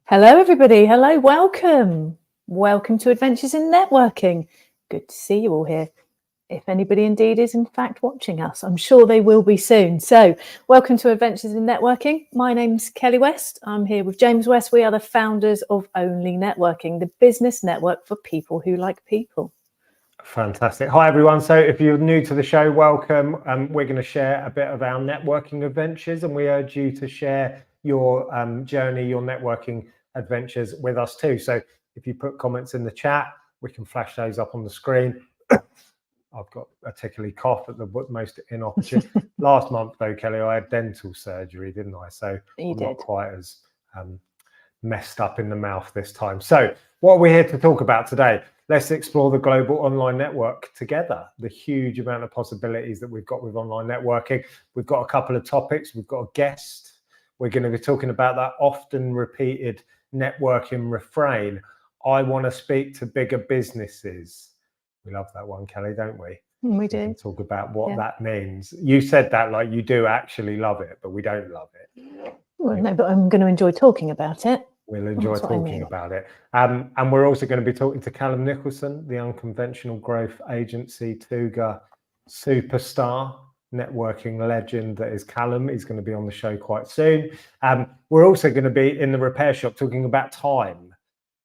Hello, everybody. Hello, welcome. Welcome to Adventures in Networking. Good to see you all here. If anybody indeed is in fact watching us, I'm sure they will be soon. So welcome to Adventures in Networking. My name's Kelly West. I'm here with James West. We are the founders of Only Networking, the business network for people who like people. Fantastic. Hi, everyone. So if you're new to the show, welcome. We're going to share a bit of our networking adventures, and we urge you to share your journey, your networking adventures with us too. So if you put comments in the chat, we can flash those up on the screen. I've got a tickly cough at the most inopportune. Last month, though, Kelly, I had dental surgery, didn't I? So I'm not quite as messed up in the mouth this time. So what are we here to talk about today? Let's explore the global online network together, the huge amount of possibilities that we've got with online networking. We've got a couple of topics. We've got a guest. We're going to be talking about that often repeated networking refrain. I want to speak to bigger businesses. We love that one, Kelly, don't we? We do. We can talk about what that means. You said that like you do actually love it, but we don't love it. Well, no, but I'm going to enjoy talking about it. We'll enjoy talking about it. And we're also going to be talking to Kallum Nicholson, the unconventional growth agency, Tuga superstar, networking legend that is Kallum. He's going to be on the show quite soon. We're also going to be in the repair shop talking about time.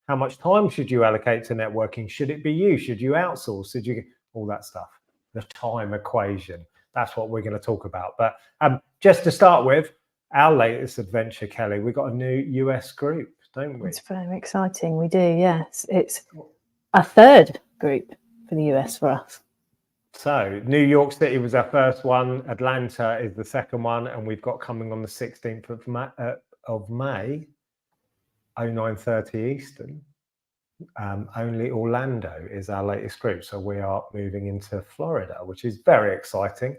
How much time should you allocate to networking? Should it be you? Should you outsource? Should you all that stuff? The time equation. That's what we're going to talk about. But just to start with, our latest adventure, Kelly, we've got a new US group, don't we? It's very exciting. We do, yes. It's a third group for the US for us. So New York City was our first one. Atlanta is the second one. And we've got coming on the 16th of May, 09:30 Eastern. Only Orlando is our latest group. So we are moving into Florida, which is very exciting.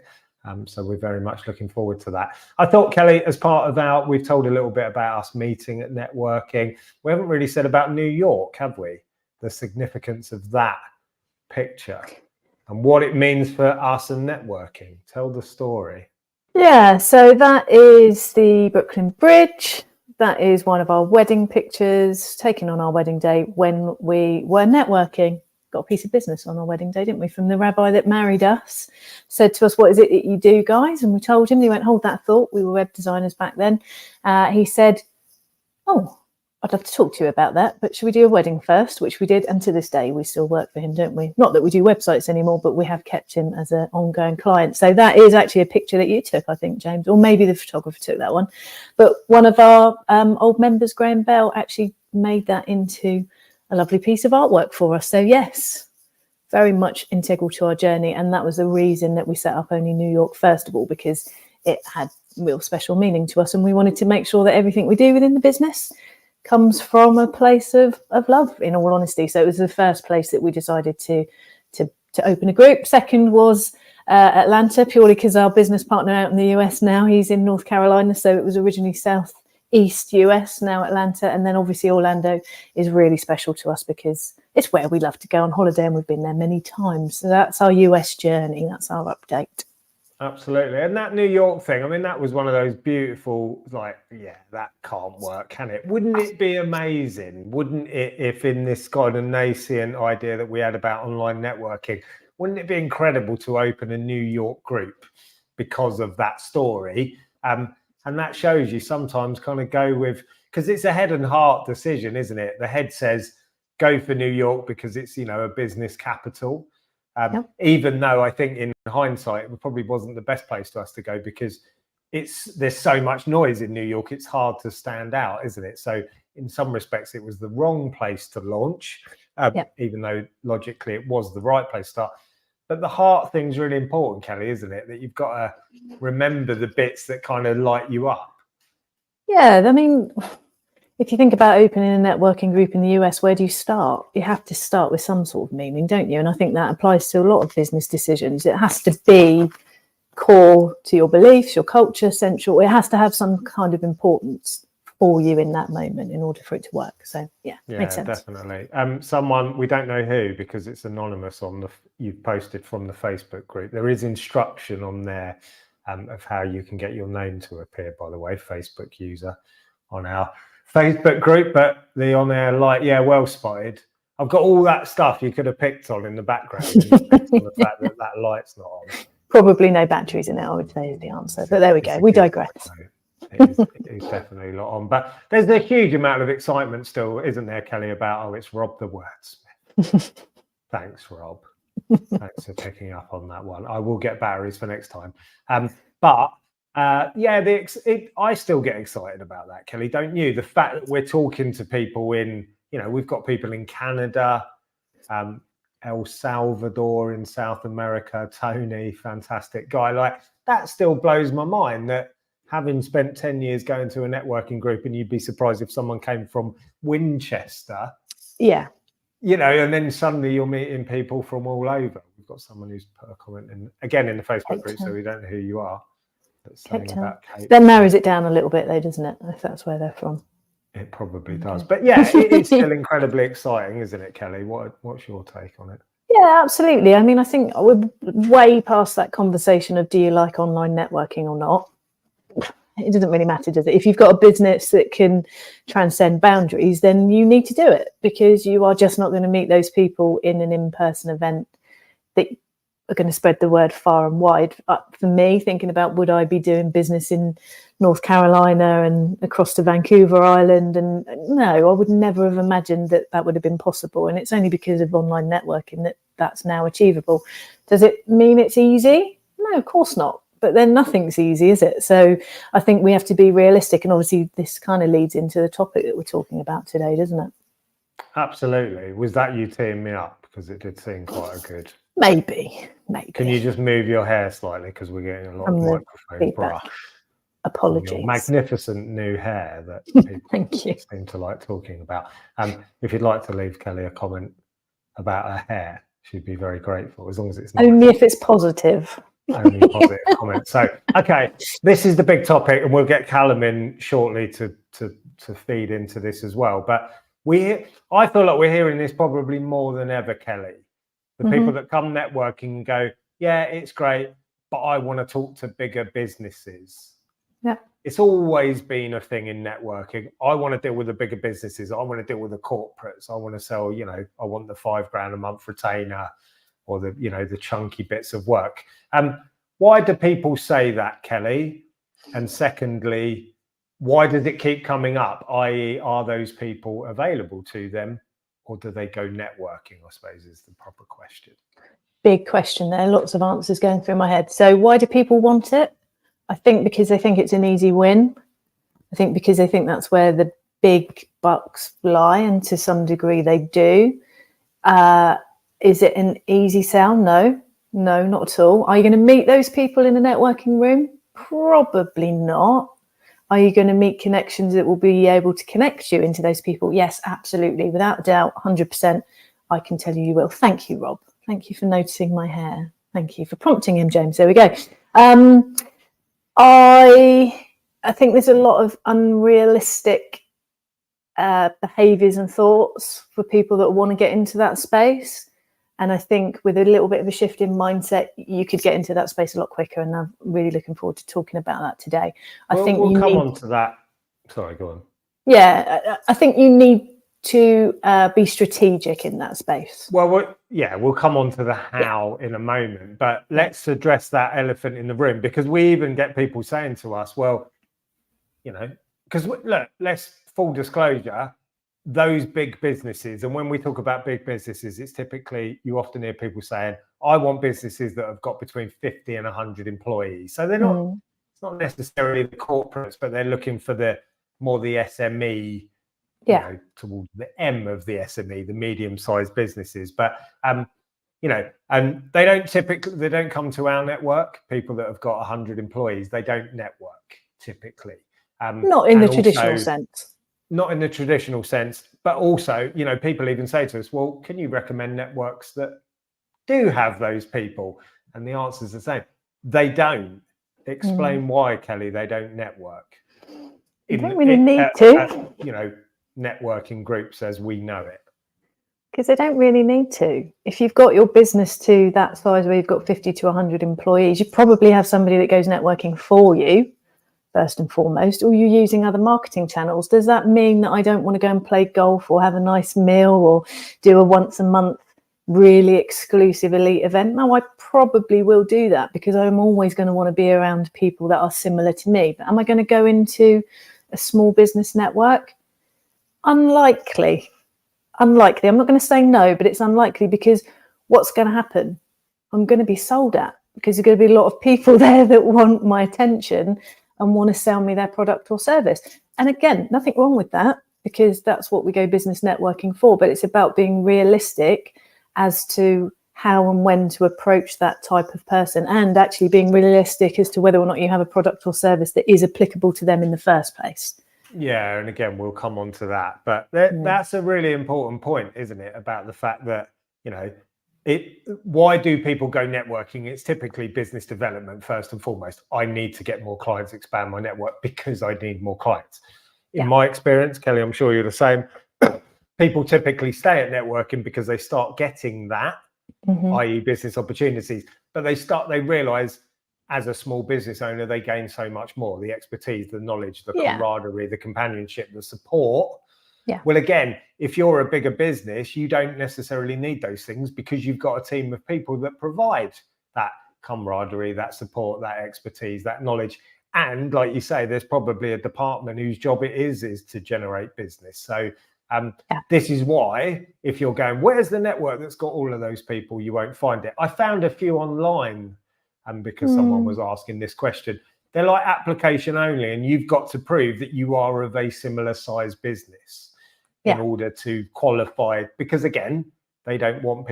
So we're very much looking forward to that. I thought, Kelly, as part of we've told a little bit about us meeting at networking. We haven't really said about New York, have we? The significance of that picture and what it means for us and networking. Tell the story. Yeah, so that is the Brooklyn Bridge. That is one of our wedding pictures taken on our wedding day when we were networking. Got a piece of business on our wedding day, didn't we, from the rabbi that married us. Said to us, what is it that you do, guys? And we told him. He went, hold that thought. We were web designers back then. He said, oh, I'd love to talk to you about that, but should we do a wedding first? Which we did, and to this day we still work for him, don't we? Not that we do websites anymore, but we have kept him as an ongoing client. So that is actually a picture that you took, I think, James, or maybe the photographer took that one. But one of our old members, Graham Bell, actually made that into a lovely piece of artwork for us. So yes, very much integral to our journey. And that was the reason that we set up Only New York, first of all, because it had real special meaning to us. And we wanted to make sure that everything we do within the business comes from a place of love, in all honesty. So it was the first place that we decided to open a group. Second was Atlanta, purely because our business partner out in the US now, he's in North Carolina. So it was originally Southeast US, now Atlanta. And then obviously Orlando is really special to us because it's where we love to go on holiday and we've been there many times. So that's our US journey. That's our update. Absolutely. And that New York thing, I mean, that was one of those beautiful, like, yeah, that can't work, can it? Wouldn't it be amazing? Wouldn't it, if in this kind of nascent idea that we had about online networking, wouldn't it be incredible to open a New York group because of that story? And that shows you sometimes kind of go with, because it's a head and heart decision, isn't it? The head says, go for New York because it's, you know, a business capital. Even though I think in hindsight, it probably wasn't the best place for us to go because there's so much noise in New York. It's hard to stand out, isn't it? So in some respects, it was the wrong place to launch, even though logically it was the right place to start. But the heart thing's really important, Kelly, isn't it? That you've got to remember the bits that kind of light you up. Yeah, I mean, if you think about opening a networking group in the US, where do you start? You have to start with some sort of meaning, don't you? And I think that applies to a lot of business decisions. It has to be core to your beliefs, your culture, central. It has to have some kind of importance for you in that moment in order for it to work. So yeah, makes sense. Definitely. Someone, we don't know who because it's anonymous you've posted from the Facebook group. There is instruction on there of how you can get your name to appear, by the way, Facebook user on our Facebook group, but the on air light, yeah, well spotted. I've got all that stuff you could have picked on in the background, and you picked on the fact that that light's not on. Probably no batteries in it, I would say, is the answer. But there we go. We digress. It is definitely not on. But there's a huge amount of excitement still, isn't there, Kelly, about, oh, it's Rob the wordsmith. Thanks, Rob. Thanks for picking up on that one. I will get batteries for next time. I still get excited about that, Kelly, don't you? The fact that we're talking to people in, we've got people in Canada, El Salvador in South America, Tony, fantastic guy. Like, that still blows my mind, that having spent 10 years going to a networking group, and you'd be surprised if someone came from Winchester. Yeah. And then suddenly you're meeting people from all over. We've got someone who's put a comment in, again, in the Facebook group, so we don't know who you are. That narrows it down a little bit, though, doesn't it? If that's where they're from. It probably does. But yeah, it's still incredibly exciting, isn't it, Kelly? What's your take on it? Yeah, absolutely. I mean, I think we're way past that conversation of, do you like online networking or not? It doesn't really matter, does it? If you've got a business that can transcend boundaries, then you need to do it, because you are just not going to meet those people in an in-person event that are going to spread the word far and wide. For me, thinking about, would I be doing business in North Carolina and across to Vancouver Island? And no, I would never have imagined that would have been possible. And it's only because of online networking that that's now achievable. Does it mean it's easy? No, of course not. But then nothing's easy, is it? So I think we have to be realistic. And obviously this kind of leads into the topic that we're talking about today, doesn't it? Absolutely. Was that you teeing me up? Because it did seem quite a good... Maybe. Can you just move your hair slightly, because we're getting a lot of microphone brush. Apologies. Magnificent new hair that people Thank you. seem to like talking about. If you'd like to leave Kelly a comment about her hair, she'd be very grateful, as long as it's nice. Only if it's positive. Only positive comments. So, okay, this is the big topic, and we'll get Kallum in shortly to feed into this as well. But I feel like we're hearing this probably more than ever, Kelly. The people that come networking and go, yeah, it's great, but I want to talk to bigger businesses. Yeah. It's always been a thing in networking. I want to deal with the bigger businesses. I want to deal with the corporates. I want to sell, I want the $5,000 a month retainer, or the chunky bits of work. Why do people say that, Kelly? And secondly, why does it keep coming up? I.e., are those people available to them? Or do they go networking, I suppose, is the proper question. Big question there. Lots of answers going through my head. So why do people want it? I think because they think it's an easy win. I think because they think that's where the big bucks lie, and to some degree they do. Is it an easy sell? No, not at all. Are you going to meet those people in a networking room? Probably not. Are you going to meet connections that will be able to connect you into those people? Yes, absolutely. Without doubt, 100%. I can tell you will. Thank you, Rob. Thank you for noticing my hair. Thank you for prompting him, James. There we go. I think there's a lot of unrealistic behaviours and thoughts for people that want to get into that space. And I think with a little bit of a shift in mindset, you could get into that space a lot quicker. And I'm really looking forward to talking about that today. We'll come on to that. Sorry, go on. Yeah, I think you need to be strategic in that space. Well, we'll come on to the how in a moment. But let's address that elephant in the room, because we even get people saying to us, well, because look, let's full disclosure, those big businesses, and when we talk about big businesses, it's typically, you often hear people saying, I want businesses that have got between 50 and 100 employees. So they're not, it's not necessarily the corporates, but they're looking for the SME, towards the M of the SME, the medium-sized businesses. But, and they don't come to our network, people that have got 100 employees, they don't network typically. Not in the traditional sense. Not in the traditional sense, but also, people even say to us, well, can you recommend networks that do have those people? And the answer is the same. They don't. Explain why, Kelly, they don't network. You don't really need to. Networking groups as we know it. Because they don't really need to. If you've got your business to that size where you've got 50 to 100 employees, you probably have somebody that goes networking for you. first and foremost, or you're using other marketing channels. Does that mean that I don't want to go and play golf or have a nice meal or do a once a month really exclusive elite event? No, I probably will do that because I'm always going to want to be around people that are similar to me. But am I going to go into a small business network? Unlikely. I'm not going to say no, but it's unlikely, because what's going to happen? I'm going to be sold at, because there's going to be a lot of people there that want my attention and want to sell me their product or service. And again, nothing wrong with that, because that's what we go business networking for. But it's about being realistic as to how and when to approach that type of person, and actually being realistic as to whether or not you have a product or service that is applicable to them in the first place. Yeah, and again, we'll come on to that. But that's a really important point, isn't it? About the fact that, why do people go networking? It's typically business development first and foremost. I need to get more clients, expand my network because I need more clients. In my experience, Kelly, I'm sure you're the same. People typically stay at networking because they start getting that, i.e. business opportunities, but they realize as a small business owner, they gain so much more: the expertise, the knowledge, the camaraderie, the companionship, the support. Yeah. Well, again, if you're a bigger business, you don't necessarily need those things because you've got a team of people that provide that camaraderie, that support, that expertise, that knowledge. And like you say, there's probably a department whose job it is to generate business. So this is why, if you're going, where's the network that's got all of those people, you won't find it. I found a few online, because someone was asking this question. They're like application only, and you've got to prove that you are of a similar size business in order to qualify. Because again, they don't want,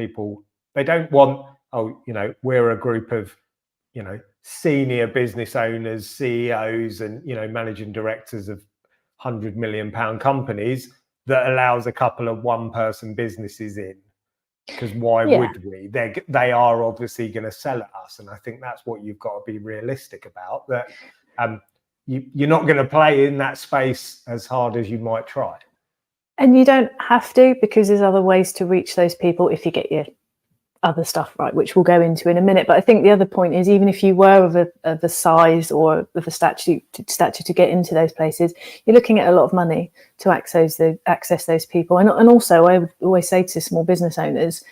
we're a group of, senior business owners, CEOs, and, managing directors of £100 million companies that allows a couple of one-person businesses in. Because why would we? They are obviously going to sell at us, and I think that's what you've got to be realistic about. That you're not going to play in that space as hard as you might try. And you don't have to, because there's other ways to reach those people if you get your other stuff right, which we'll go into in a minute. But I think the other point is, even if you were of a size or of a stature to get into those places, you're looking at a lot of money to access those people. And also, I would always say to small business owners,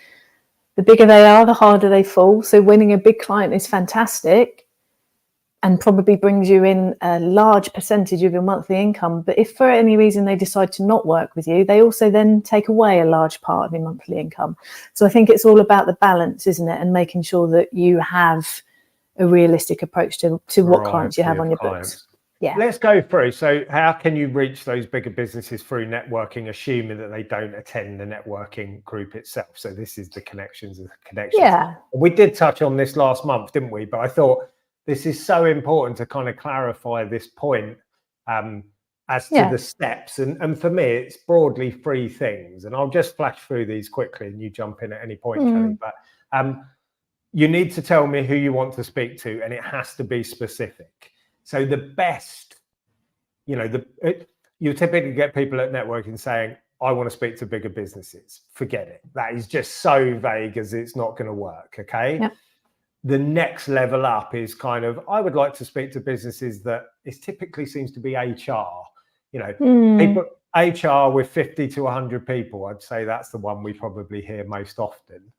the bigger they are, the harder they fall. So winning a big client is fantastic and probably brings you in a large percentage of your monthly income. But if for any reason they decide to not work with you, they also then take away a large part of your monthly income. So I think it's all about the balance, isn't it? And making sure that you have a realistic approach to what clients you have on your books. Yeah. Let's go through. So how can you reach those bigger businesses through networking, assuming that they don't attend the networking group itself? So this is the connections. Yeah. We did touch on this last month, didn't we? But I thought this is so important to kind of clarify this point as to the steps. And for me, it's broadly 3 things. And I'll just flash through these quickly and you jump in at any point, Kelly. But you need to tell me who you want to speak to, and it has to be specific. So the best, you typically get people at networking saying, I want to speak to bigger businesses. Forget it. That is just so vague as it's not going to work. Okay. Yep. The next level up is kind of, I would like to speak to businesses that it typically seems to be HR, people, HR with 50 to 100 people. I'd say that's the one we probably hear most often.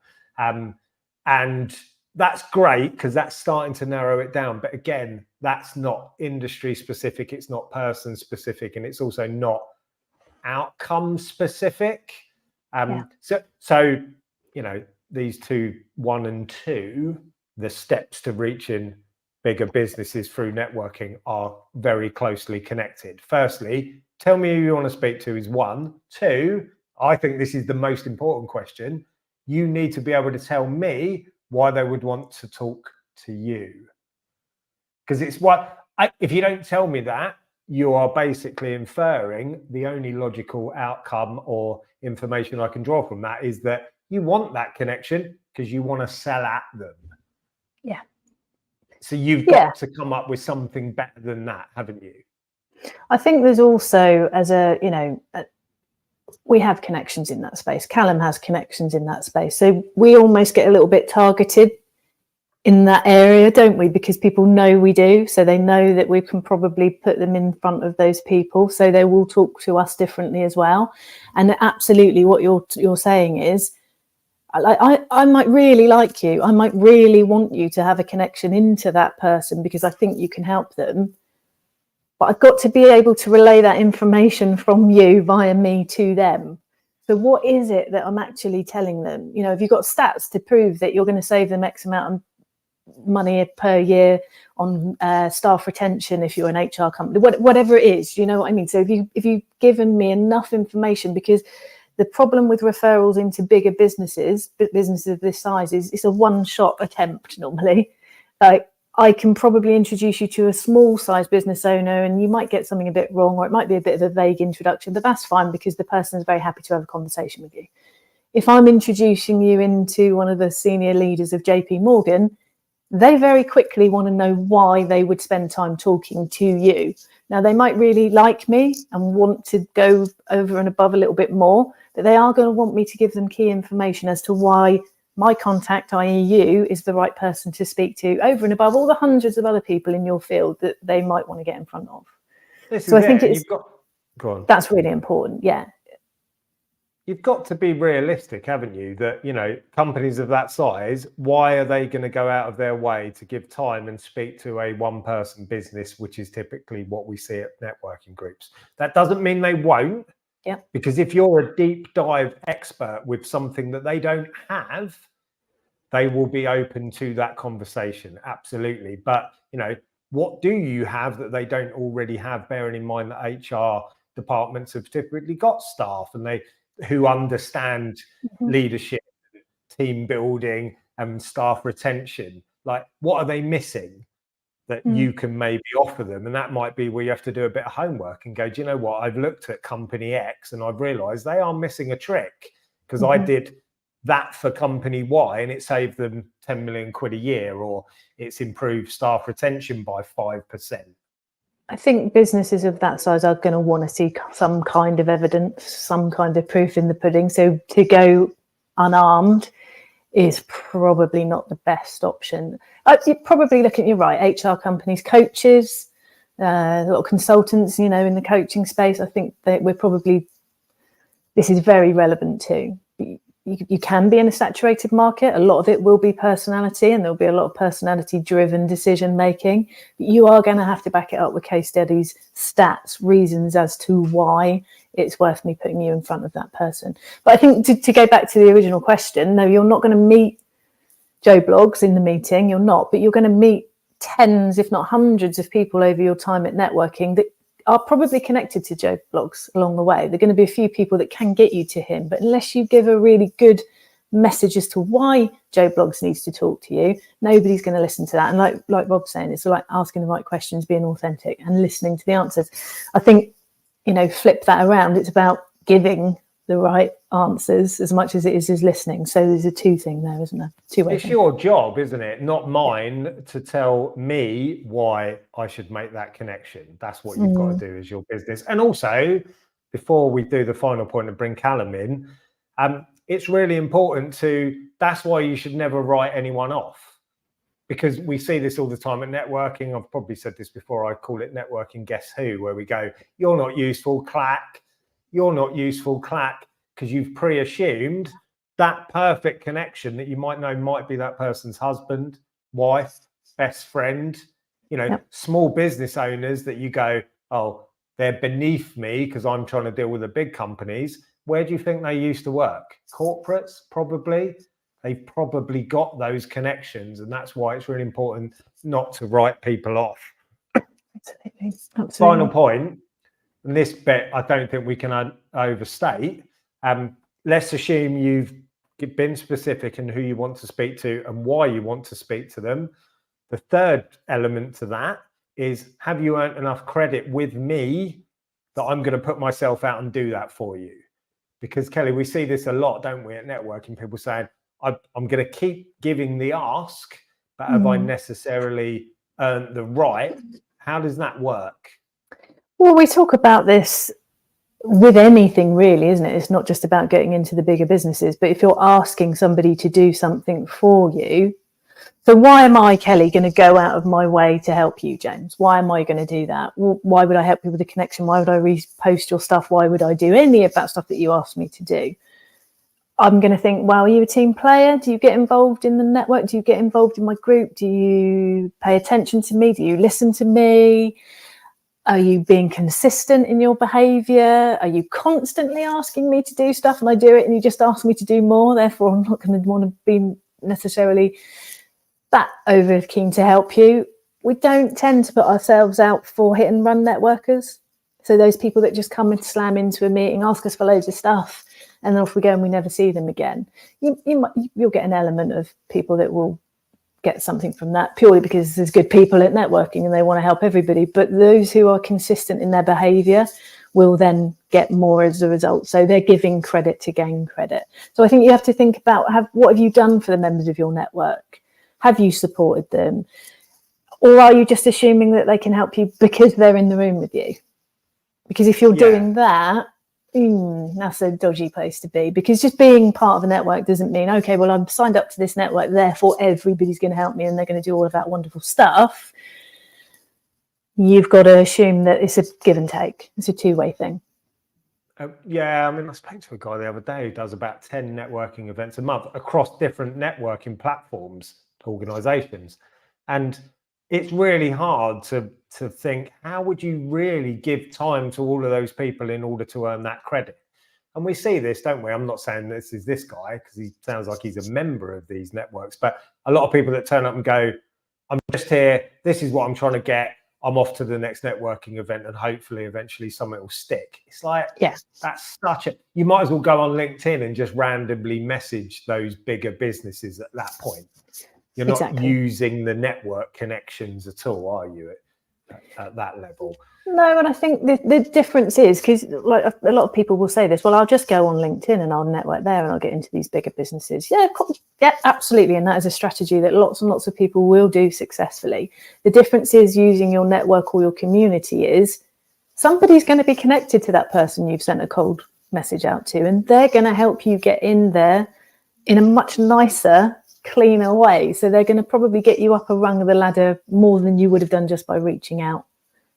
And that's great because that's starting to narrow it down. But again, that's not industry specific. It's not person specific. And it's also not outcome specific. So, these 2, 1 and 2, the steps to reaching bigger businesses through networking are very closely connected. Firstly, tell me who you want to speak to is 1. 2, I think this is the most important question. You need to be able to tell me why they would want to talk to you. Because if you don't tell me that, you are basically inferring the only logical outcome or information I can draw from that is that you want that connection because you want to sell at them. Yeah. So you've got to come up with something better than that, haven't you? I think there's also, we have connections in that space. Kallum has connections in that space. So we almost get a little bit targeted in that area, don't we? Because people know we do, so they know that we can probably put them in front of those people, so they will talk to us differently as well. And absolutely, what you're saying is, I might really like you. I might really want you to have a connection into that person because I think you can help them. But I've got to be able to relay that information from you via me to them. So what is it that I'm actually telling them? You know, have you got stats to prove that you're going to save them X amount of money per year on staff retention if you're an HR company, whatever it is, you know what I mean? So if you've given me enough information, because the problem with referrals into bigger businesses of this size is it's a one-shot attempt normally. Like, I can probably introduce you to a small size business owner and you might get something a bit wrong, or it might be a bit of a vague introduction, but that's fine because the person is very happy to have a conversation with you. If I'm introducing you into one of the senior leaders of JP Morgan, they very quickly want to know why they would spend time talking to you. Now, they might really like me and want to go over and above a little bit more, but they are going to want me to give them key information as to why my contact, i.e. you, is the right person to speak to over and above all the hundreds of other people in your field that they might want to get in front of. So I think that's really important. Yeah. You've got to be realistic, haven't you? That, you know, companies of that size, why are they going to go out of their way to give time and speak to a one-person business, which is typically what we see at networking groups? That doesn't mean they won't. Yeah. Because if you're a deep dive expert with something that they don't have, they will be open to that conversation. Absolutely. But, you know, what do you have that they don't already have? Bearing in mind that HR departments have typically got staff and who understand leadership, team building, and staff retention. Like, what are they missing that you can maybe offer them? And that might be where you have to do a bit of homework and go, do you know what? I've looked at company X and I've realized they are missing a trick because I did that for company Y and it saved them 10 million quid a year, or it's improved staff retention by 5%. I think businesses of that size are going to want to see some kind of evidence, some kind of proof in the pudding. So to go unarmed is probably not the best option. You're probably looking, you're right, HR companies, coaches, a lot of consultants, you know, in the coaching space. I think that this is very relevant too. You can be in a saturated market. A lot of it will be personality, and there'll be a lot of personality-driven decision-making. But you are going to have to back it up with case studies, stats, reasons as to why it's worth me putting you in front of that person. But I think to go back to the original question, no, you're not going to meet Joe Bloggs in the meeting. You're not, but you're going to meet tens, if not hundreds of people over your time at networking that are probably connected to Joe Bloggs along the way. There are going to be a few people that can get you to him, but unless you give a really good message as to why Joe Bloggs needs to talk to you, nobody's going to listen to that. And like Rob's saying, it's like asking the right questions, being authentic and listening to the answers. I think, you know, flip that around. It's about giving the right answers as much as it is listening. So there's a two thing there, isn't there? Two-way It's thing. your job, isn't it? Not mine to tell me why I should make that connection. That's what you've got to do as your business. And also, before we do the final point and bring Kallum in, it's really important that's why you should never write anyone off. Because we see this all the time at networking. I've probably said this before. I call it networking guess who, where we go, you're not useful, clack. You're not useful, clack, because you've pre-assumed that perfect connection that you might know might be that person's husband, wife, best friend, you know, small business owners that you go, oh, they're beneath me because I'm trying to deal with the big companies. Where do you think they used to work? Corporates, probably. They've probably got those connections, and that's why it's really important not to write people off. Absolutely. Final point. And this bit, I don't think we can overstate. Let's assume you've been specific in who you want to speak to and why you want to speak to them. The third element to that is, have you earned enough credit with me that I'm going to put myself out and do that for you? Because, Kelly, we see this a lot, don't we, at networking? People saying, I'm going to keep giving the ask, but have I necessarily earned the right? How does that work? Well, we talk about this with anything really, isn't it? It's not just about getting into the bigger businesses, but if you're asking somebody to do something for you, So why am I, Kelly, going to go out of my way to help you, James? Why am I going to do that? Why would I help you with the connection? Why would I repost your stuff? Why would I do any of that stuff that you asked me to do? I'm going to think, well, are you a team player? Do you get involved in the network? Do you get involved in my group? Do you pay attention to me? Do you listen to me? Are you being consistent in your behaviour? Are you constantly asking me to do stuff and I do it and you just ask me to do more? Therefore, I'm not going to want to be necessarily that over keen to help you. We don't tend to put ourselves out for hit and run networkers. So those people that just come and slam into a meeting, ask us for loads of stuff, and then off we go and we never see them again. You'll get an element of people that will get something from that purely because there's good people at networking and they want to help everybody. But those who are consistent in their behaviour will then get more as a result. So they're giving credit to gain credit. So I think you have to think about what have you done for the members of your network? Have you supported them? Or are you just assuming that they can help you because they're in the room with you? Because if you're doing that, that's a dodgy place to be, because just being part of a network doesn't mean, okay, well, I'm signed up to this network, therefore everybody's going to help me and they're going to do all of that wonderful stuff. You've got to assume that it's a give and take. It's a two-way thing. Yeah, I mean, I spoke to a guy the other day who does about 10 networking events a month across different networking platforms, organizations. And it's really hard to think, how would you really give time to all of those people in order to earn that credit? And we see this, don't we? I'm not saying this is this guy because he sounds like he's a member of these networks, but a lot of people that turn up and go, I'm just here, this is what I'm trying to get, I'm off to the next networking event and hopefully eventually something will stick. It's like, that's such a, you might as well go on LinkedIn and just randomly message those bigger businesses at that point. You're not using the network connections at all, are you, at that level? No, and I think the difference is, because like a lot of people will say this, well, I'll just go on LinkedIn and I'll network there and I'll get into these bigger businesses. Yeah, absolutely. And that is a strategy that lots and lots of people will do successfully. The difference is using your network or your community is somebody's going to be connected to that person you've sent a cold message out to, and they're going to help you get in there in a much nicer, cleaner way. So they're going to probably get you up a rung of the ladder more than you would have done just by reaching out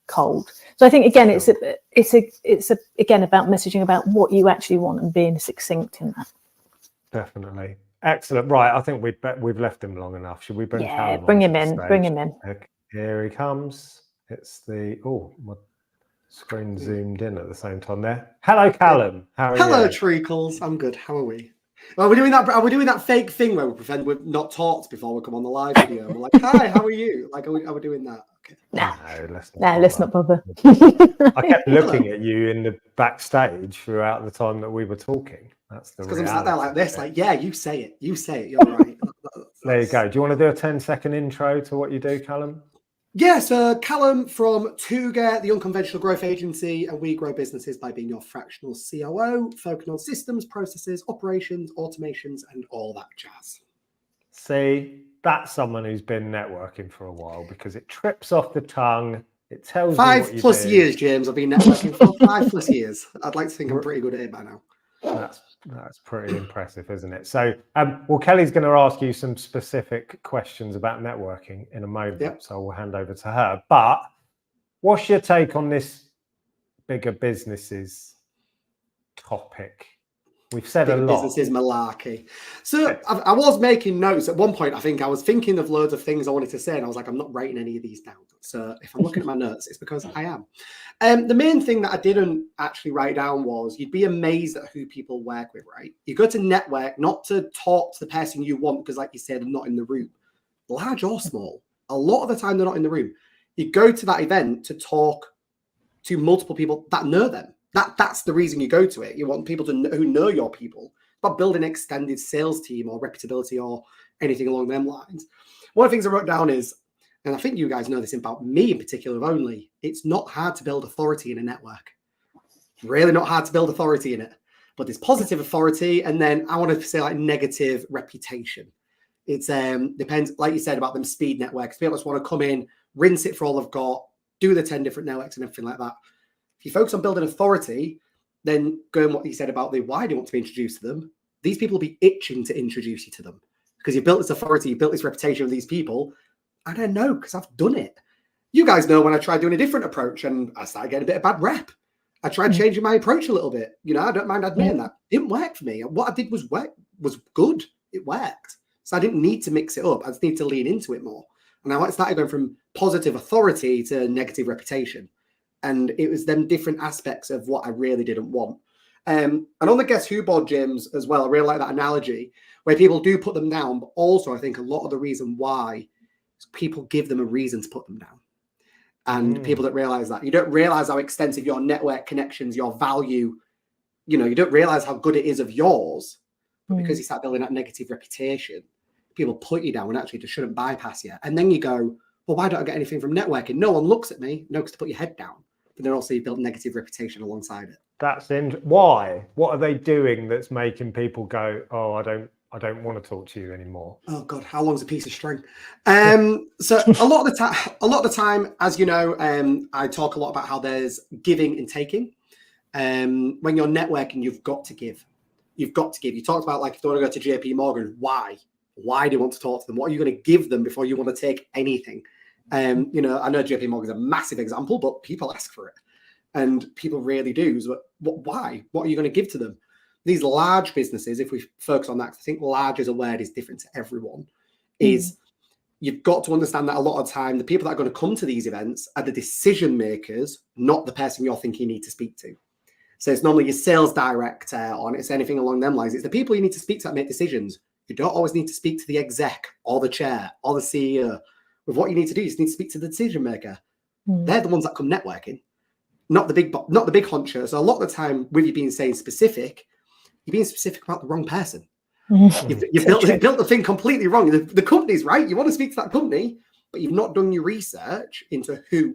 cold. So I think again, it's again about messaging about what you actually want and being succinct in that. Definitely. Excellent. Right, I think we've left him long enough. Should we bring Kallum bring him in? Bring him in. Okay, here he comes. It's the my screen zoomed in at the same time there. Hello, Kallum. How are you? Hello, Treacles. I'm good. How are we? Well, are we doing that fake thing where we pretend we've not talked before we come on the live video? And we're like, hi, how are you? Like, are we doing that? Okay. Let's not bother. I kept looking at you in the backstage throughout the time that we were talking. That's the because I'm sat there like this, like, yeah, you say it. You say it. You're right. There you go. Do you want to do a 10-second intro to what you do, Kallum? Yes, Kallum from Tuga, the unconventional growth agency, and we grow businesses by being your fractional COO, focusing on systems, processes, operations, automations, and all that jazz. See, that's someone who's been networking for a while because it trips off the tongue. It tells you what you 5+ years, James. I've been networking for 5+ years. I'd like to think I'm pretty good at it by now. That's pretty impressive, isn't it? So, well, Kelly's going to ask you some specific questions about networking in a moment, so we'll hand over to her. But what's your take on this bigger businesses topic? We've said a lot. Business is malarkey. So I was making notes at one point. I think I was thinking of loads of things I wanted to say, and I was like, I'm not writing any of these down. So if I'm looking at my notes, it's because I am. The main thing that I didn't actually write down was you'd be amazed at who people work with, right? You go to network, not to talk to the person you want, because like you said, they're not in the room, large or small. A lot of the time, they're not in the room. You go to that event to talk to multiple people that know them. That's the reason you go to it. You want people to who know your people, not build an extended sales team or reputability or anything along them lines. One of the things I wrote down is, and I think you guys know this about me in particular only, it's not hard to build authority in a network. Really not hard to build authority in it. But there's positive authority, and then I want to say like negative reputation. It's depends, like you said, about them speed networks. People just want to come in, rinse it for all they've got, do the 10 different networks and everything like that. If you focus on building authority, then going what you said about the why do you want to be introduced to them, these people will be itching to introduce you to them. because you built this authority, you built this reputation of these people. And I know because I've done it. You guys know when I tried doing a different approach and I started getting a bit of bad rep. I tried changing my approach a little bit. You know, I don't mind admitting that. It didn't work for me. And what I did was good. It worked. So I didn't need to mix it up. I just need to lean into it more. And I started going from positive authority to negative reputation. And it was them different aspects of what I really didn't want. And on the Guess Who board, James, as well, I really like that analogy where people do put them down. But also, I think a lot of the reason why is people give them a reason to put them down. And people don't realize that. You don't realize how extensive your network connections, your value, you know, you don't realize how good it is of yours. But because you start building that negative reputation, people put you down and actually just shouldn't bypass you. And then you go, well, why don't I get anything from networking? No one looks at me. No, because to put your head down. But then also you build negative reputation alongside it. That's interesting. Why? What are they doing that's making people go, oh, I don't want to talk to you anymore? Oh God, how long's a piece of string? So a lot of the time, as you know, I talk a lot about how there's giving and taking. When you're networking, you've got to give. You've got to give. You talked about, like, if you want to go to JP Morgan, why? Why do you want to talk to them? What are you going to give them before you want to take anything? You know, I know JP Morgan is a massive example, but people ask for it. And people really do. So why? What are you going to give to them? These large businesses, if we focus on that, I think large as a word is different to everyone, is you've got to understand that a lot of time, the people that are going to come to these events are the decision makers, not the person you're thinking you need to speak to. So it's normally your sales director, or it's anything along them lines. It's the people you need to speak to that make decisions. You don't always need to speak to the exec or the chair or the CEO. With what you need to do, you just need to speak to the decision maker. They're the ones that come networking, not the big honcho. So a lot of the time, with you being saying specific, you're being specific about the wrong person. You've built the thing completely wrong. The company's right. You want to speak to that company, but you've not done your research into who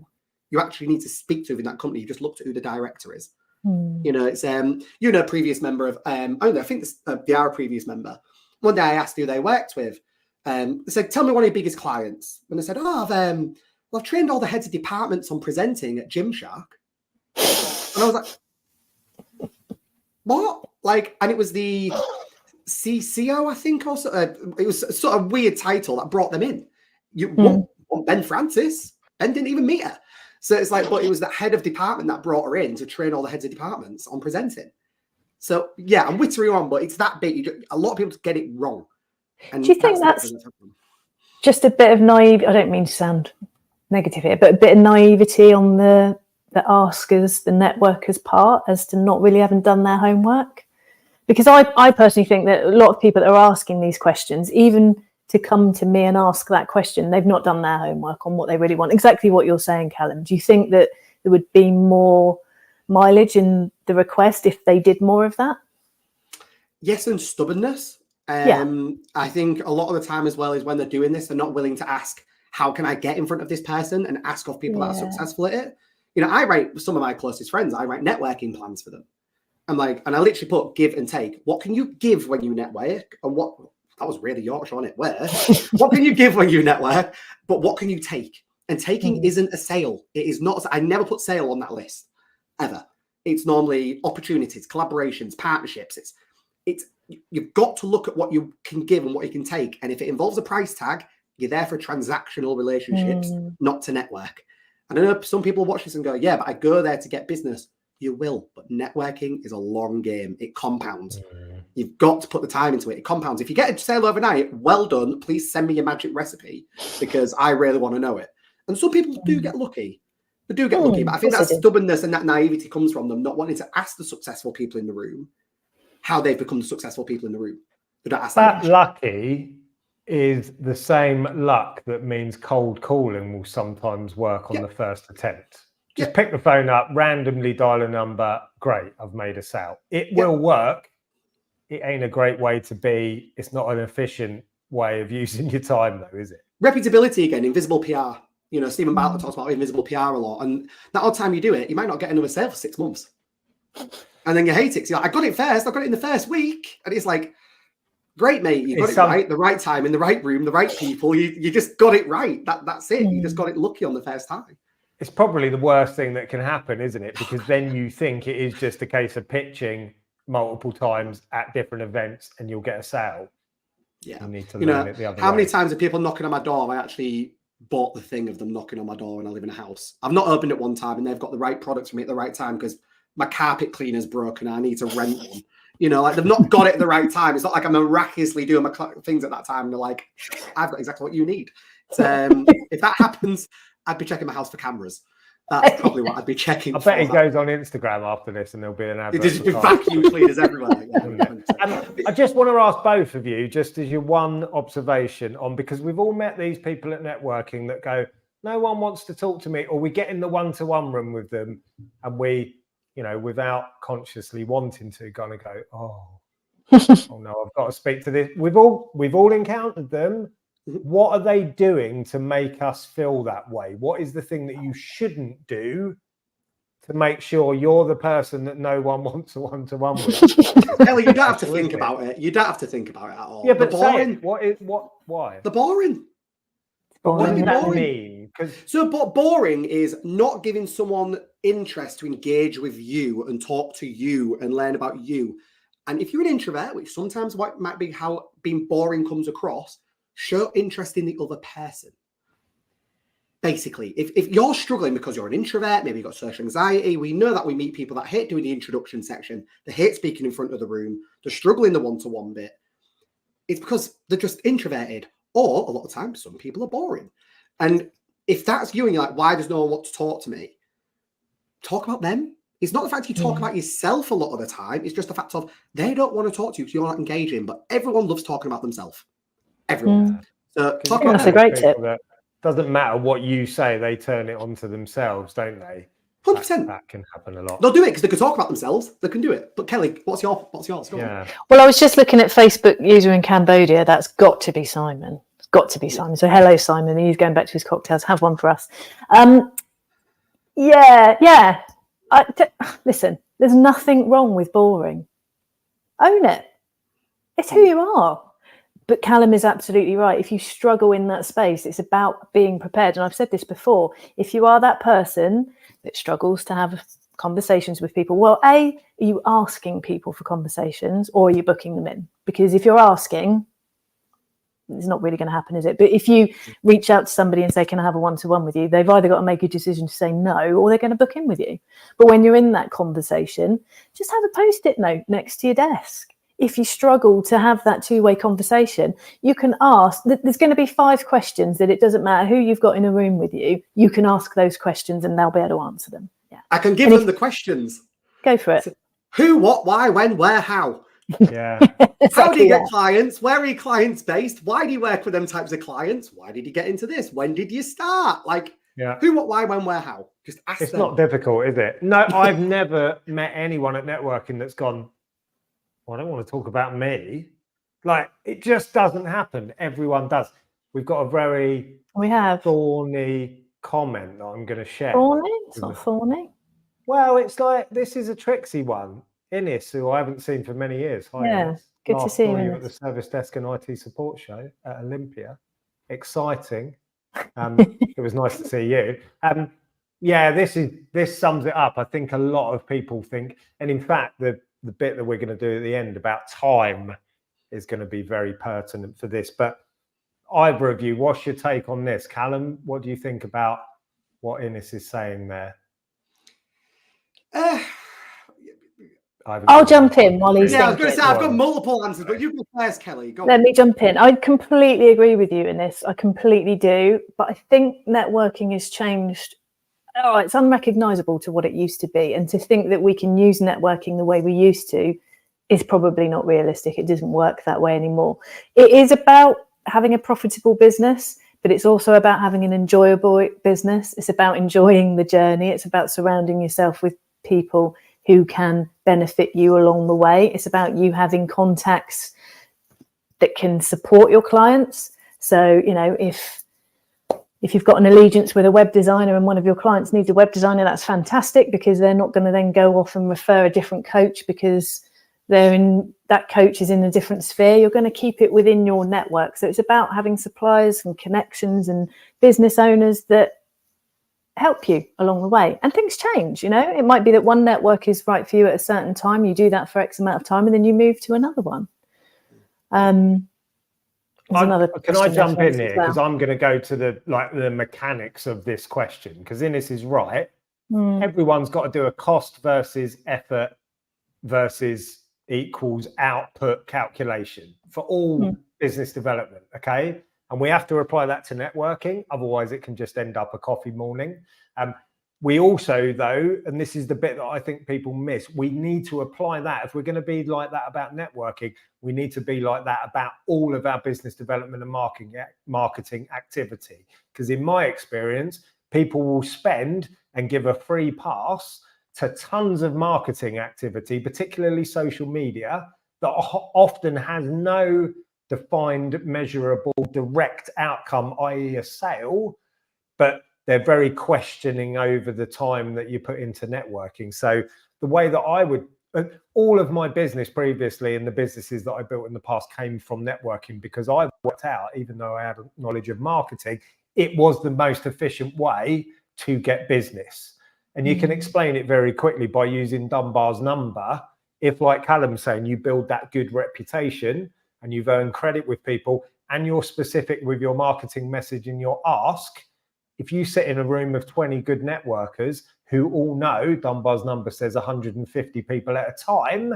you actually need to speak to in that company. You just looked at who the director is. You know, it's previous member of I think they are a previous member. One day I asked who they worked with. They said, "Tell me one of your biggest clients." And I said, I've trained all the heads of departments on presenting at Gymshark. And I was like, what? Like, and it was the CCO, I think, also. It was sort of weird title that brought them in. You want Ben Francis? Ben didn't even meet her. So it's like, but it was the head of department that brought her in to train all the heads of departments on presenting. So yeah, I'm with you on, but it's that bit. A lot of people get it wrong. And do you think that's just a bit of naive? I don't mean to sound negative here, but a bit of naivety on the askers, the networkers' part, as to not really having done their homework? Because I personally think that a lot of people that are asking these questions, even to come to me and ask that question, they've not done their homework on what they really want. Exactly what you're saying, Kallum. Do you think that there would be more mileage in the request if they did more of that? Yes, and stubbornness. I think a lot of the time as well is when they're doing this, they're not willing to ask, how can I get in front of this person, and ask of people that are successful at it. You know, I write, some of my closest friends, I write networking plans for them. I'm like, and I literally put give and take. What can you give when you network? And what, that was really Yorkshire on it, where? What can you give when you network? But what can you take? And taking isn't a sale. It is not, I never put sale on that list, ever. It's normally opportunities, collaborations, partnerships. You've got to look at what you can give and what you can take. And if it involves a price tag, you're there for transactional relationships, not to network. And I know some people watch this and go, yeah, but I go there to get business. You will, but networking is a long game. It compounds. You've got to put the time into it. It compounds. If you get a sale overnight, well done. Please send me your magic recipe, because I really want to know it. And some people do get lucky. They do get lucky, but I think that stubbornness and that naivety comes from them not wanting to ask the successful people in the room how they've become the successful people in the room. They don't ask that lucky is the same luck that means cold calling will sometimes work on the first attempt. Just pick the phone up, randomly dial a number. Great, I've made a sale. It will work. It ain't a great way to be. It's not an efficient way of using your time, though, is it? Reputability again, invisible PR. You know, Stephen Bartlett talks about invisible PR a lot. And that odd time you do it, you might not get another sale for 6 months. And then you hate it. So you're like, I got it first. I got it in the first week. And it's like, great, mate. You got it right, the right time, in the right room, the right people. You just got it right. That's it. You just got it lucky on the first time. It's probably the worst thing that can happen, isn't it? Because then you think it is just a case of pitching multiple times at different events and you'll get a sale. Yeah. You need to You learn know, it the other how way. many times are people knocking on my door? I actually bought the thing of them knocking on my door when I live in a house. I've not opened it one time and they've got the right products for me at the right time because my carpet cleaner's broken and I need to rent one. You know, like they've not got it at the right time. It's not like I'm miraculously doing my things at that time. And they're like, I've got exactly what you need. So if that happens, I'd be checking my house for cameras. That's probably what I'd be checking I for. bet he goes on Instagram after this and there'll be an advert. There's vacuum cleaners everywhere. Yeah, I just want to ask both of you, just as your one observation on, because we've all met these people at networking that go, no one wants to talk to me, or we get in the one-to-one room with them and we, you know, without consciously wanting to, gonna go, oh no, I've got to speak to this. We've all encountered them. What are they doing to make us feel that way? What is the thing that you shouldn't do to make sure you're the person that no one wants a one-to-one with? Kelly, you don't have to think about it. You don't have to think about it at all. Yeah, but boring. Why? The boring. But what does that boring. mean? But boring is not giving someone interest to engage with you and talk to you and learn about you. And if you're an introvert, which sometimes what might be how being boring comes across, show interest in the other person. Basically, if you're struggling because you're an introvert, maybe you've got social anxiety, we know that we meet people that hate doing the introduction section, they hate speaking in front of the room, they're struggling the one-to-one bit. It's because they're just introverted, or a lot of times some people are boring. And if that's you and you're like, why does no one want to talk to me? Talk about them. It's not the fact you talk about yourself a lot of the time, it's just the fact of they don't want to talk to you because you're not engaging, but everyone loves talking about themselves. Everyone. So talk about that's a great tip. Doesn't matter what you say, they turn it onto themselves, don't they? 100%. That can happen a lot. They'll do it because they can talk about themselves. They can do it. But Kelly, what's yours? Go on. Well, I was just looking at Facebook user in Cambodia. That's got to be Simon. It's got to be Simon. So hello, Simon. He's going back to his cocktails. Have one for us. Listen, there's nothing wrong with boring. Own it. It's who you are. But Kallum is absolutely right. If you struggle in that space, it's about being prepared. And I've said this before. If you are that person that struggles to have conversations with people, well, A, are you asking people for conversations or are you booking them in? Because if you're asking, it's not really going to happen, is it? But if you reach out to somebody and say, can I have a one-to-one with you? They've either got to make a decision to say no, or they're going to book in with you. But when you're in that conversation, just have a Post-it note next to your desk. If you struggle to have that two-way conversation, you can ask. There's going to be 5 questions that it doesn't matter who you've got in a room with you. You can ask those questions and they'll be able to answer them. Yeah, I can give them the questions. Go for it. Who, what, why, when, where, how. Yeah. How do you get clients? Where are your clients based? Why do you work with them types of clients? Why did you get into this? When did you start? Like, who, what, why, when, where, how. Just ask them. It's not difficult, is it? No, I've never met anyone at networking that's gone, well, I don't want to talk about me. Like, it just doesn't happen. Everyone does. We've got a very thorny comment that I'm going to share. Thorny? It's not thorny. Well, it's like, this is a tricksy one. Innes, who I haven't seen for many years. Hi, Innes. Good to see you. At the service desk and IT support show at Olympia. Exciting. It was nice to see you. This sums it up. I think a lot of people think, and in fact, the bit that we're going to do at the end about time is going to be very pertinent for this. But either of you, what's your take on this? Kallum, what do you think about what Innes is saying there? I'll jump in while he's I was going to say, I've got multiple answers, but you go first, Kelly. Go Let me jump in. I completely agree with you in this. I completely do. But I think networking has changed. Oh, it's unrecognizable to what it used to be. And to think that we can use networking the way we used to is probably not realistic. It doesn't work that way anymore. It is about having a profitable business, but it's also about having an enjoyable business. It's about enjoying the journey. It's about surrounding yourself with people who can benefit you along the way. It's about you having contacts that can support your clients. So, you know, if you've got an allegiance with a web designer and one of your clients needs a web designer, that's fantastic, because they're not going to then go off and refer a different coach because that coach is in a different sphere. You're going to keep it within your network. So it's about having suppliers and connections and business owners that help you along the way. And things change, you know. It might be that one network is right for you at a certain time. You do that for X amount of time and then you move to another one. Can I jump in here? Because I'm going to go to the mechanics of this question, because Ines is right. Everyone's got to do a cost versus effort versus equals output calculation for all business development. Okay. And we have to apply that to networking. Otherwise, it can just end up a coffee morning. We also, though, and this is the bit that I think people miss, we need to apply that. If we're going to be like that about networking, we need to be like that about all of our business development and marketing activity. Because in my experience, people will spend and give a free pass to tons of marketing activity, particularly social media, that often has no defined, measurable, direct outcome, i.e. a sale, but they're very questioning over the time that you put into networking. So the way that I would, all of my business previously and the businesses that I built in the past came from networking, because I worked out, even though I had knowledge of marketing, it was the most efficient way to get business. And you can explain it very quickly by using Dunbar's number. If, like Kallum's saying, you build that good reputation and you've earned credit with people and you're specific with your marketing message and your ask, if you sit in a room of 20 good networkers who all know Dunbar's number says 150 people at a time,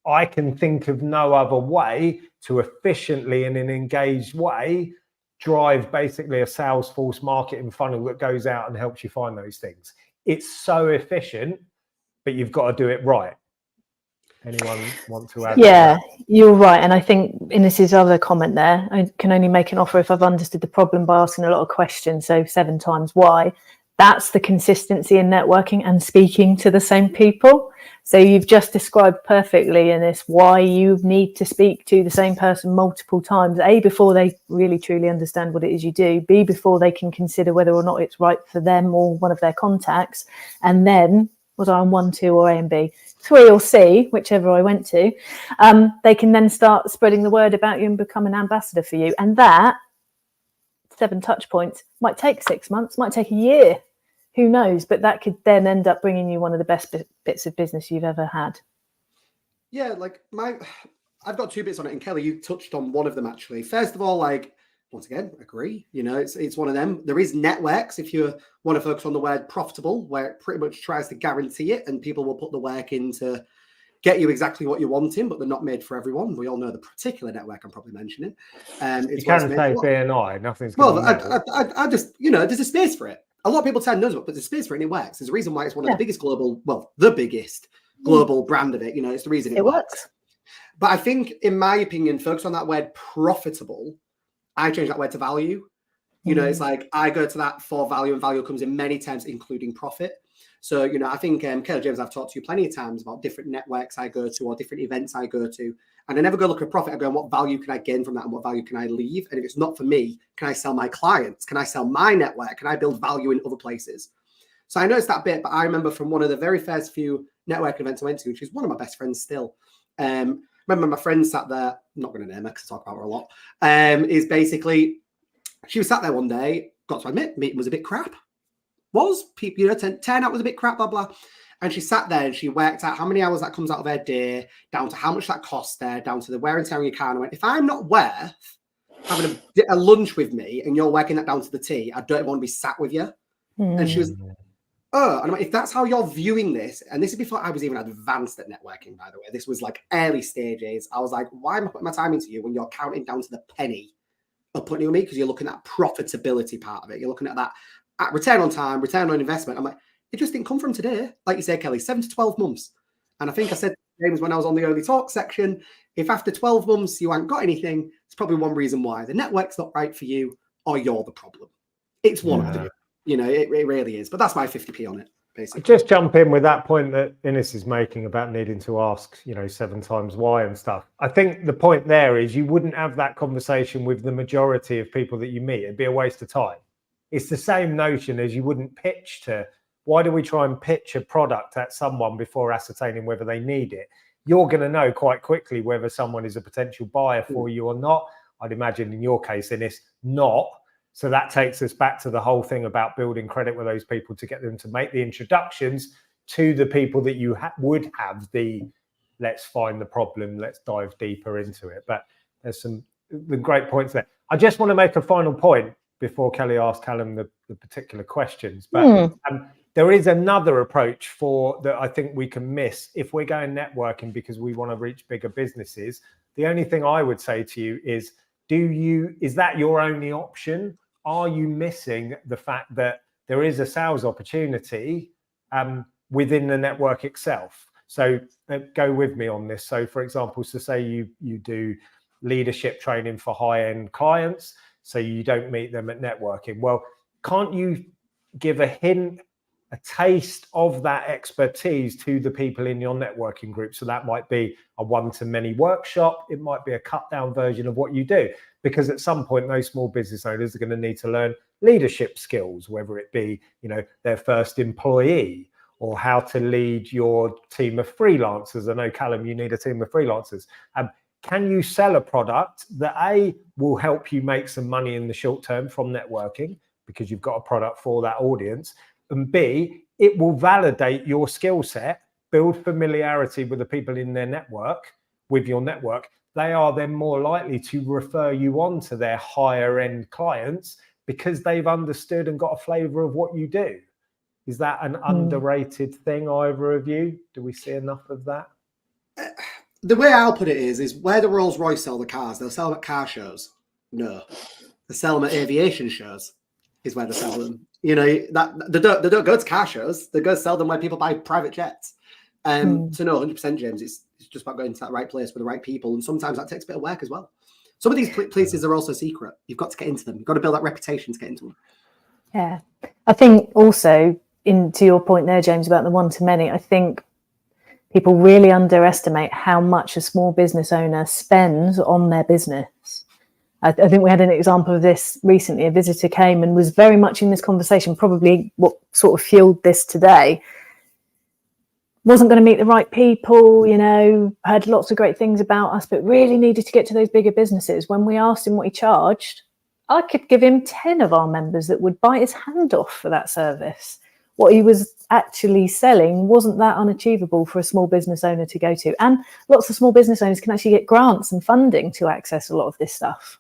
I can think of no other way to efficiently, in an engaged way, drive basically a Salesforce marketing funnel that goes out and helps you find those things. It's so efficient, but you've got to do it right. Anyone want to add? Yeah, you're right. And I think Ines's other comment there, I can only make an offer if I've understood the problem by asking a lot of questions. So 7 times why. That's the consistency in networking and speaking to the same people. So you've just described perfectly, Ines, why you need to speak to the same person multiple times. A, before they really truly understand what it is you do. B, before they can consider whether or not it's right for them or one of their contacts. And then, was I on 1, 2 or A and B? 3 or C, whichever I went to, they can then start spreading the word about you and become an ambassador for you. And that 7 touch points might take 6 months, might take a year, who knows? But that could then end up bringing you one of the best bits of business you've ever had. Yeah, like I've got 2 bits on it, and Kelly, you touched on one of them actually. First of all, like, once again, agree. You know, it's one of them. There is networks, if you want to focus on the word profitable, where it pretty much tries to guarantee it, and people will put the work in to get you exactly what you're wanting, but they're not made for everyone. We all know the particular network I'm probably mentioning. You can say BNI, nothing's well, I just, you know, there's a space for it. A lot of people tend to know it, but there's a space for it and it works. There's a reason why it's one of the biggest global, well, the biggest global brand of it. You know, it's the reason it works. But I think, in my opinion, focus on that word profitable. I change that word to value. You know, it's like I go to that for value, and value comes in many terms, including profit. So, you know, I think, Kelly James, I've talked to you plenty of times about different networks I go to or different events I go to. And I never go look at profit. I go, what value can I gain from that and what value can I leave? And if it's not for me, can I sell my clients? Can I sell my network? Can I build value in other places? So I noticed that bit, but I remember from one of the very first few networking events I went to, which is one of my best friends still. Remember my friend sat there, I'm not going to name her because I talk about her a lot, is basically, she was sat there one day, got to admit, meeting was a bit crap. People, you know, turnout was a bit crap, blah, blah. And she sat there and she worked out how many hours that comes out of her day, down to how much that costs there, down to the wear and tear on your car. And I went, if I'm not worth having a lunch with me and you're working that down to the T, I don't want to be sat with you. And she was, oh, and I'm like, if that's how you're viewing this, and this is before I was even advanced at networking, by the way, this was like early stages. I was like, why am I putting my time into you when you're counting down to the penny of putting it with me? Because you're looking at profitability part of it. You're looking at that return on time, return on investment. I'm like, it just didn't come from today. Like you said, Kelly, 7 to 12 months. And I think I said to James when I was on the early talk section, if after 12 months you haven't got anything, it's probably one reason why. The network's not right for you or you're the problem. It's one of the, you know, it really is. But that's my 50p on it, basically. Just jump in with that point that Ines is making about needing to ask, you know, 7 times why and stuff. I think the point there is you wouldn't have that conversation with the majority of people that you meet. It'd be a waste of time. It's the same notion as you wouldn't pitch to, why do we try and pitch a product at someone before ascertaining whether they need it? You're going to know quite quickly whether someone is a potential buyer for you or not. I'd imagine in your case, Ines, not. So that takes us back to the whole thing about building credit with those people to get them to make the introductions to the people that you would have the, let's find the problem, let's dive deeper into it. But there's some great points there. I just want to make a final point before Kelly asks Kallum the particular questions. But there is another approach that I think we can miss if we're going networking because we want to reach bigger businesses. The only thing I would say to you is, is that your only option? Are you missing the fact that there is a sales opportunity within the network itself? So go with me on this. So for example, so say you do leadership training for high-end clients, so you don't meet them at networking. Well, can't you give a hint, a taste of that expertise to the people in your networking group? So that might be a one-to-many workshop. It might be a cut-down version of what you do, because at some point, those small business owners are going to need to learn leadership skills, whether it be, their first employee, or how to lead your team of freelancers. I know, Kallum, you need a team of freelancers. Can you sell a product that A, will help you make some money in the short term from networking because you've got a product for that audience, and B, it will validate your skill set, build familiarity with the people in their network, with your network. They are then more likely to refer you on to their higher end clients because they've understood and got a flavor of what you do. Is that an underrated thing, either of you? Do we see enough of that? The way I'll put it is where the Rolls Royce sell the cars, they'll sell them at car shows. No, they sell them at aviation shows is where they sell them. That they don't go to car shows. They go sell them where people buy private jets. So no, 100%, James. It's just about going to that right place with the right people, and sometimes that takes a bit of work as well. Some of these places are also secret. You've got to get into them. You've got to build that reputation to get into them. Yeah, I think also to your point there, James, about the one-to-many, I think people really underestimate how much a small business owner spends on their business. I think we had an example of this recently. A visitor came and was very much in this conversation, probably what sort of fueled this today. Wasn't going to meet the right people, heard lots of great things about us, but really needed to get to those bigger businesses. When we asked him what he charged, I could give him 10 of our members that would bite his hand off for that service. What he was actually selling wasn't that unachievable for a small business owner to go to. And lots of small business owners can actually get grants and funding to access a lot of this stuff.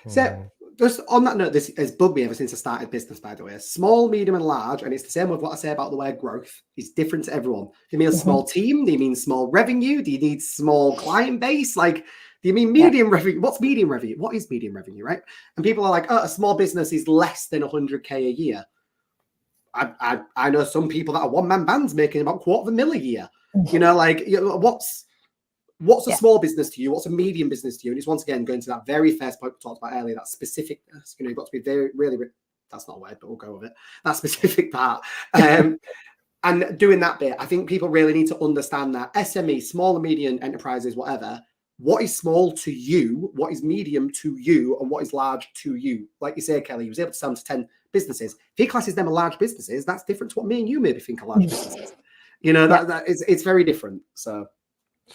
So just on that note, this has bugged me ever since I started business, by the way. Small, medium and large, and it's the same with what I say about the word growth, is different to everyone. Do you mean a small team? Do you mean small revenue? Do you need small client base? Do you mean medium revenue? What's medium revenue? What is medium revenue, right? And people are like, a small business is less than 100K a year. I know some people that are one-man bands making about $250,000 a year. What's a small business to you? What's a medium business to you? And it's once again going to that very first point we talked about earlier, that specificness. You've got to be very, really, that's not a word, but we'll go with it. That specific part. And doing that bit, I think people really need to understand that SME, small and medium enterprises, whatever, what is small to you, what is medium to you, and what is large to you. Like you say, Kelly, he was able to sell them to 10 businesses. If he classes them as large businesses, that's different to what me and you maybe think are large businesses. It's very different. So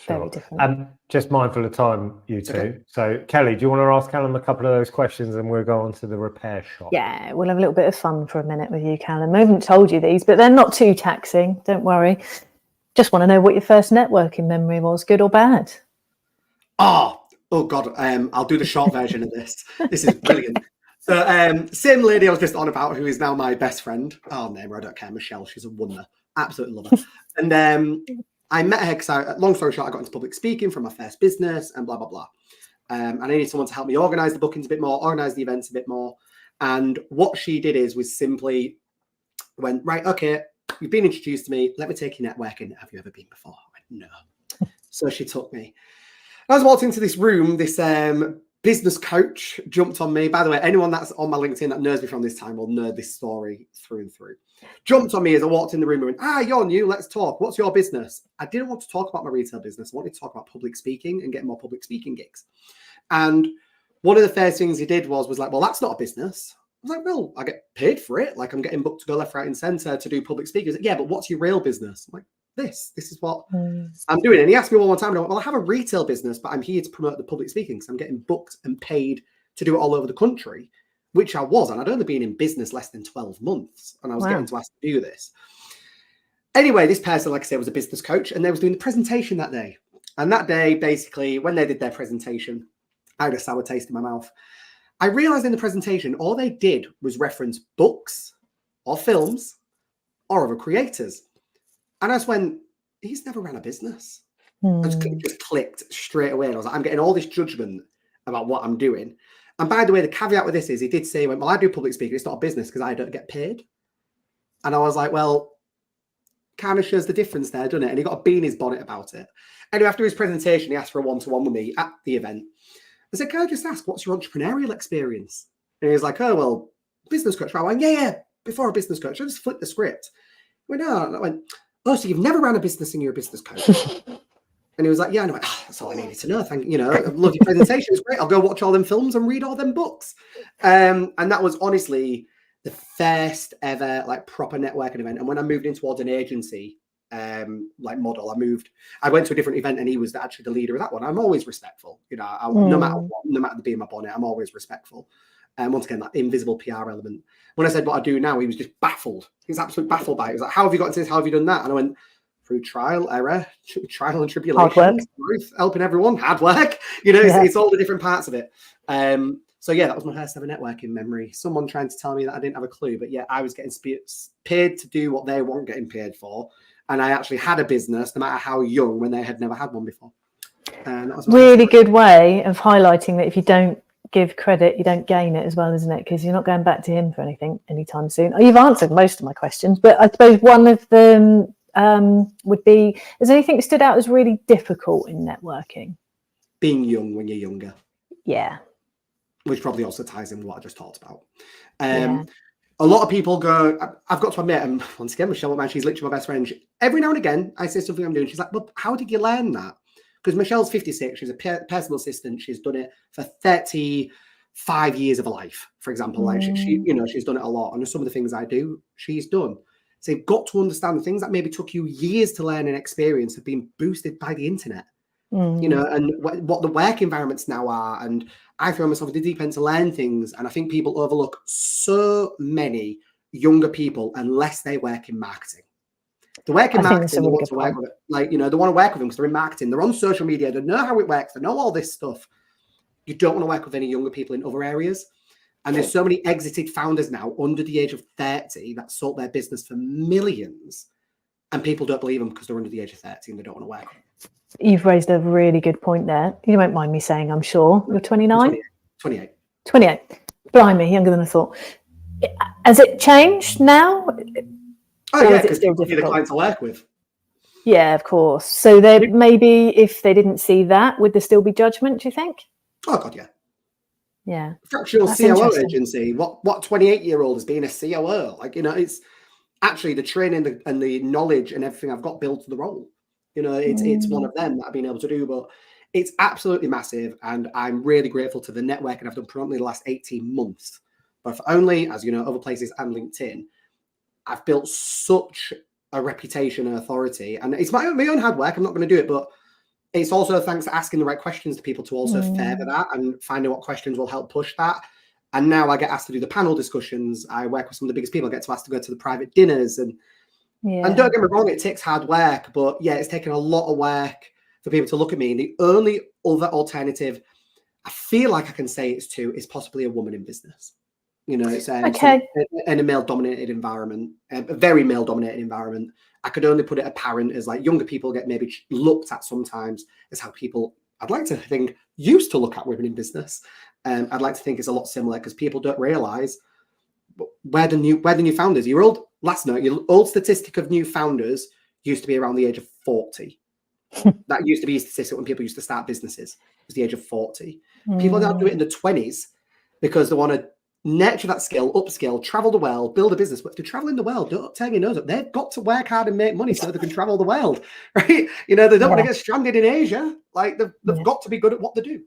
very different. I'm just mindful of time, you two. Okay. So Kelly, do you want to ask Kallum a couple of those questions and we'll go on to the repair shop? Yeah, we'll have a little bit of fun for a minute with you, Kallum. I haven't told you these, but they're not too taxing. Don't worry. Just want to know what your first networking memory was, good or bad. Oh God. I'll do the short version of this. This is brilliant. So same lady I was just on about, who is now my best friend. I'll name her, I don't care. Michelle, she's a wonder. Absolutely love her. And I met her because, long story short, I got into public speaking from my first business and blah, blah, blah. And I needed someone to help me organize the bookings a bit more, organize the events a bit more. And what she did was simply went, right, okay, you've been introduced to me. Let me take you networking. Have you ever been before? I went, no. So she took me. I was walked into this room, this business coach jumped on me. By the way, anyone that's on my LinkedIn that knows me from this time will know this story through and through. Jumped on me as I walked in the room and went, you're new, let's talk. What's your business? I didn't want to talk about my retail business. I wanted to talk about public speaking and getting more public speaking gigs. And one of the first things he did was like, well, that's not a business. I was like, well, I get paid for it. Like, I'm getting booked to go left, right, and center to do public speakers. Yeah, but what's your real business? I'm like, this is what I'm doing. And he asked me one more time, and I went, well, I have a retail business, but I'm here to promote the public speaking because I'm getting booked and paid to do it all over the country, which I was. And I'd only been in business less than 12 months, and I was getting to ask to do this. Anyway, this person, like I said, was a business coach, and they was doing the presentation that day. And that day, basically, when they did their presentation, I had a sour taste in my mouth. I realized in the presentation, all they did was reference books or films or other creators. And I just went, he's never ran a business. I just clicked straight away. And I was like, I'm getting all this judgment about what I'm doing. And by the way, the caveat with this is he did say, well, I do public speaking. It's not a business because I don't get paid. And I was like, well, kind of shows the difference there, doesn't it? And he got a bee in his bonnet about it. Anyway, after his presentation, he asked for a one-to-one with me at the event. I said, can I just ask, what's your entrepreneurial experience? And he was like, oh, well, business coach. I went, yeah, before a business coach. I just flipped the script. I went, no. And I went, oh, so you've never ran a business and you're a business coach? And he was like, yeah. And I went, oh, that's all I needed to know. Thank you. I love your presentation. It's great. I'll go watch all them films and read all them books. And that was honestly the first ever like proper networking event. And when I moved in towards an agency like model, I went to a different event and he was actually the leader of that one. I'm always respectful, no matter what, no matter the bee in my bonnet, I'm always respectful. And once again, that invisible PR element. When I said what I do now, he was just baffled. He was absolutely baffled by it. He was like, how have you got into this? How have you done that? And I went, through trial, error, trial and tribulation, growth, helping everyone, hard work. It's all the different parts of it. So yeah, that was my first ever networking memory. Someone trying to tell me that I didn't have a clue, but yeah, I was getting paid to do what they weren't getting paid for. And I actually had a business, no matter how young, when they had never had one before. And that was really good way of highlighting that if you don't give credit, you don't gain it as well, isn't it? Because you're not going back to him for anything anytime soon. You've answered most of my questions, but I suppose one of them would be, has anything stood out as really difficult in networking? Being young when you're younger. Yeah. Which probably also ties in with what I just talked about. A lot of people go, I've got to admit, and once again, Michelle Whitman, she's literally my best friend. Every now and again, I say something I'm doing. She's like, well, how did you learn that? Because Michelle's 56. She's a personal assistant. She's done it for 35 years of her life, for example. Like she's done it a lot. And some of the things I do, she's done. So you've got to understand the things that maybe took you years to learn and experience have been boosted by the internet. And what the work environments now are. And I throw myself in the deep end to learn things. And I think people overlook so many younger people unless they work in marketing. They work in marketing, they want to work with it. They want to work with them because they're in marketing. They're on social media. They know how it works. They know all this stuff. You don't want to work with any younger people in other areas. And there's so many exited founders now under the age of 30 that sold their business for millions. And people don't believe them because they're under the age of 30 and they don't want to work with them. You've raised a really good point there. You won't mind me saying, I'm sure. You're 29? 28. 28. Blimey, younger than I thought. Has it changed now? Oh, yeah, because you're the client to work with. Yeah, of course. So maybe if they didn't see that, would there still be judgment, do you think? Oh, God, yeah. Yeah. Fractional COO agency. What 28-year-old is being a COO? It's actually the training and the knowledge and everything I've got built to the role. It's one of them that I've been able to do, but it's absolutely massive. And I'm really grateful to the networking I've done predominantly the last 18 months. But for only, as you know, other places and LinkedIn, I've built such a reputation and authority. And it's my own hard work. I'm not going to do it, but it's also thanks to asking the right questions to people to also further that and finding what questions will help push that. And now I get asked to do the panel discussions. I work with some of the biggest people. I get to ask to go to the private dinners. And don't get me wrong, it takes hard work. But yeah, it's taken a lot of work for people to look at me. And the only other alternative I feel like I can say it's to is possibly a woman in business. It's in a male-dominated environment, a very male-dominated environment. I could only put it apparent as like younger people get maybe looked at sometimes as how people, I'd like to think, used to look at women in business. I'd like to think it's a lot similar because people don't realize where the new founders. Your old statistic of new founders used to be around the age of 40. That used to be a statistic when people used to start businesses. It was the age of 40. People now do it in the 20s because they want to nurture that skill, upskill, travel the world, build a business. But to travel in the world, don't turn your nose up. They've got to work hard and make money so they can travel the world, right? They don't want to get stranded in Asia. Like they've got to be good at what they do.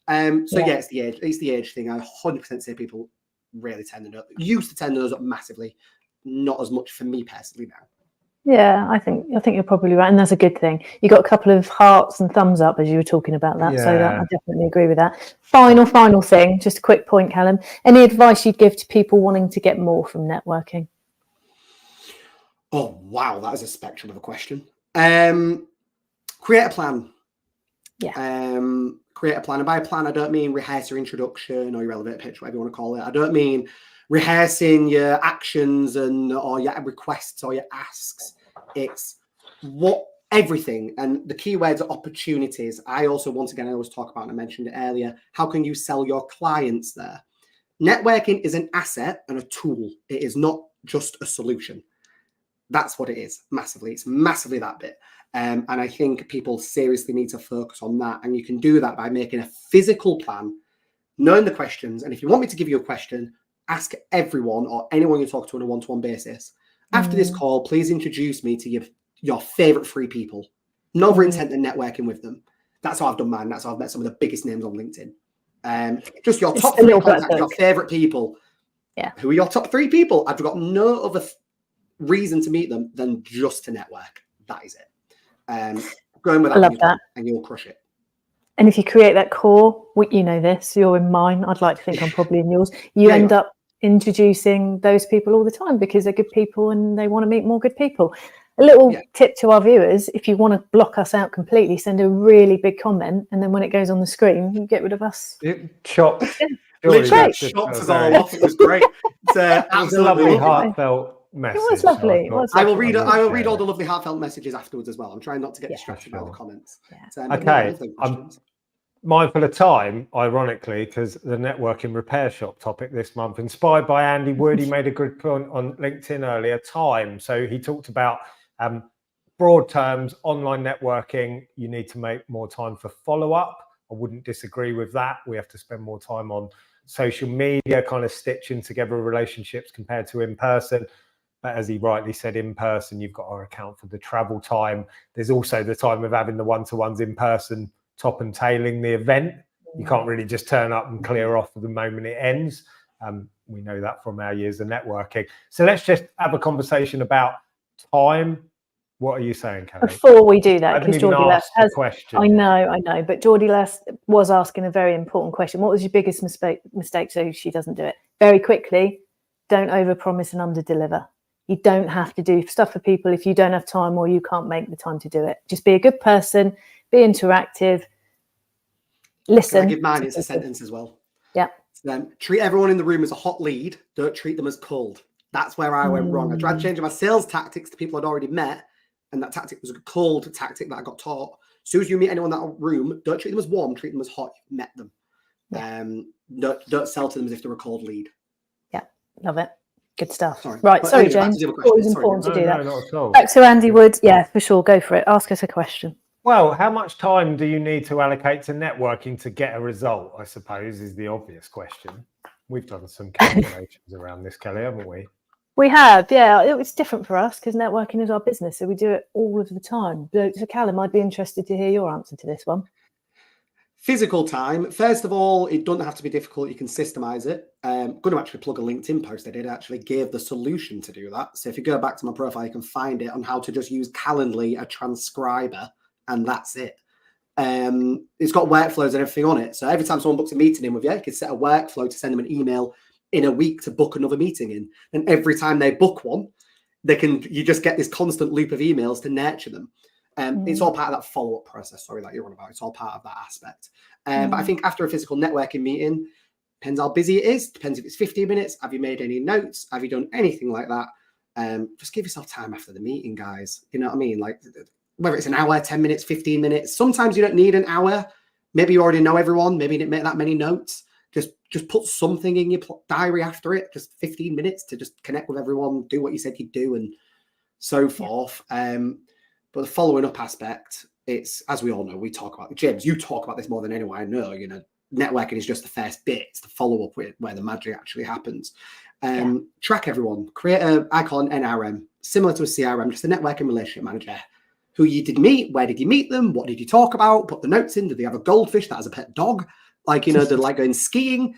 It's the age. It's the age thing. I 100% say people really used to turn their nose up massively. Not as much for me personally now. Yeah, I think you're probably right, and that's a good thing. You got a couple of hearts and thumbs up as you were talking about that, so I definitely agree with that. Final thing, just a quick point, Kallum. Any advice you'd give to people wanting to get more from networking? Oh wow, that is a spectrum of a question. Create a plan. Yeah. create a plan. And by a plan, I don't mean rehearse your introduction or your elevator pitch, whatever you want to call it. I don't mean rehearsing your actions or your requests or your asks. It's everything. And the key words are opportunities. I also, once again, I always talk about, and I mentioned it earlier, how can you sell your clients there? Networking is an asset and a tool. It is not just a solution. That's what it is, massively. It's massively that bit. And I think people seriously need to focus on that. And you can do that by making a physical plan, knowing the questions. And if you want me to give you a question, ask everyone or anyone you talk to on a one-to-one basis. After this call, please introduce me to your favorite 3 people. No other intent than networking with them. That's how I've done mine. That's how I've met some of the biggest names on LinkedIn. Just your top 3 contacts, your favorite people. Yeah. Who are your top 3 people? I've got no other reason to meet them than just to network. That is it. Going with that, I love that, and you'll crush it. And if you create that core, you know this, you're in mine. I'd like to think I'm probably in yours. You end up introducing those people all the time because they're good people and they want to meet more good people. A little tip to our viewers: if you want to block us out completely, send a really big comment, and then when it goes on the screen, you get rid of us. It chopped. Literally chopped us all off. It was great. It's absolutely lovely, heartfelt message. It was lovely. I will read all the lovely heartfelt messages afterwards as well. I'm trying not to get distracted by the comments. Okay, I'm mindful of time, ironically, because the networking repair shop topic this month, inspired by Andy Wood. He made a good point on LinkedIn earlier. Time. So he talked about broad terms, online networking. You need to make more time for follow-up. I wouldn't disagree with that. We have to spend more time on social media, kind of stitching together relationships compared to in person. But as he rightly said, in person, you've got to account for the travel time. There's also the time of having the one-to-ones in person, top and tailing the event. You can't really just turn up and clear off the moment it ends. We know that from our years of networking. So let's just have a conversation about time. What are you saying, Kelly? Before we do that, because Geordie Last has question. I know, but Geordie Last was asking a very important question. What was your biggest mistake so she doesn't do it? Very quickly, don't overpromise and underdeliver. You don't have to do stuff for people if you don't have time or you can't make the time to do it. Just be a good person, be interactive, listen. Can I give mine? It's a sentence as well. Yeah. Treat everyone in the room as a hot lead. Don't treat them as cold. That's where I went wrong. I tried changing my sales tactics to people I'd already met, and that tactic was a cold tactic that I got taught. As soon as you meet anyone in that room, don't treat them as warm, treat them as hot. You've met them. Yeah. Don't sell to them as if they're a cold lead. Yeah, love it. Good stuff. Sorry. Right, But sorry, anyway, James. It was important to do that. No, not at all. Back to Andy Wood. Yeah, for sure. Go for it. Ask us a question. Well, how much time do you need to allocate to networking to get a result, I suppose, is the obvious question. We've done some calculations around this, Kelly, haven't we? We have, yeah. It's different for us because networking is our business, so we do it all of the time. So, Kallum, I'd be interested to hear your answer to this one. Physical time. First of all, it doesn't have to be difficult. You can systemize it. I'm going to actually plug a LinkedIn post I did. I actually gave the solution to do that. So if you go back to my profile, you can find it on how to just use Calendly, a transcriber, and that's it. It's got workflows and everything on it. So every time someone books a meeting in with you, you can set a workflow to send them an email in a week to book another meeting in. And every time they book one, you just get this constant loop of emails to nurture them. It's all part of that follow-up process, that you're on about. It's all part of that aspect. But I think after a physical networking meeting, depends how busy it is, depends if it's 15 minutes. Have you made any notes? Have you done anything like that? Just give yourself time after the meeting, guys. You know what I mean? Like, whether it's an hour, 10 minutes, 15 minutes. Sometimes you don't need an hour. Maybe you already know everyone. Maybe you didn't make that many notes. Just put something in your diary after it. Just 15 minutes to just connect with everyone, do what you said you'd do, and so forth. But the following up aspect, it's, as we all know, we talk about, James, you talk about this more than anyone I know, networking is just the first bit. It's the follow-up where the magic actually happens. Track everyone. Create I call an NRM, similar to a CRM, just a networking relationship manager. Who you did meet, where did you meet them, what did you talk about, put the notes in, did they have a goldfish that has a pet dog? They like going skiing.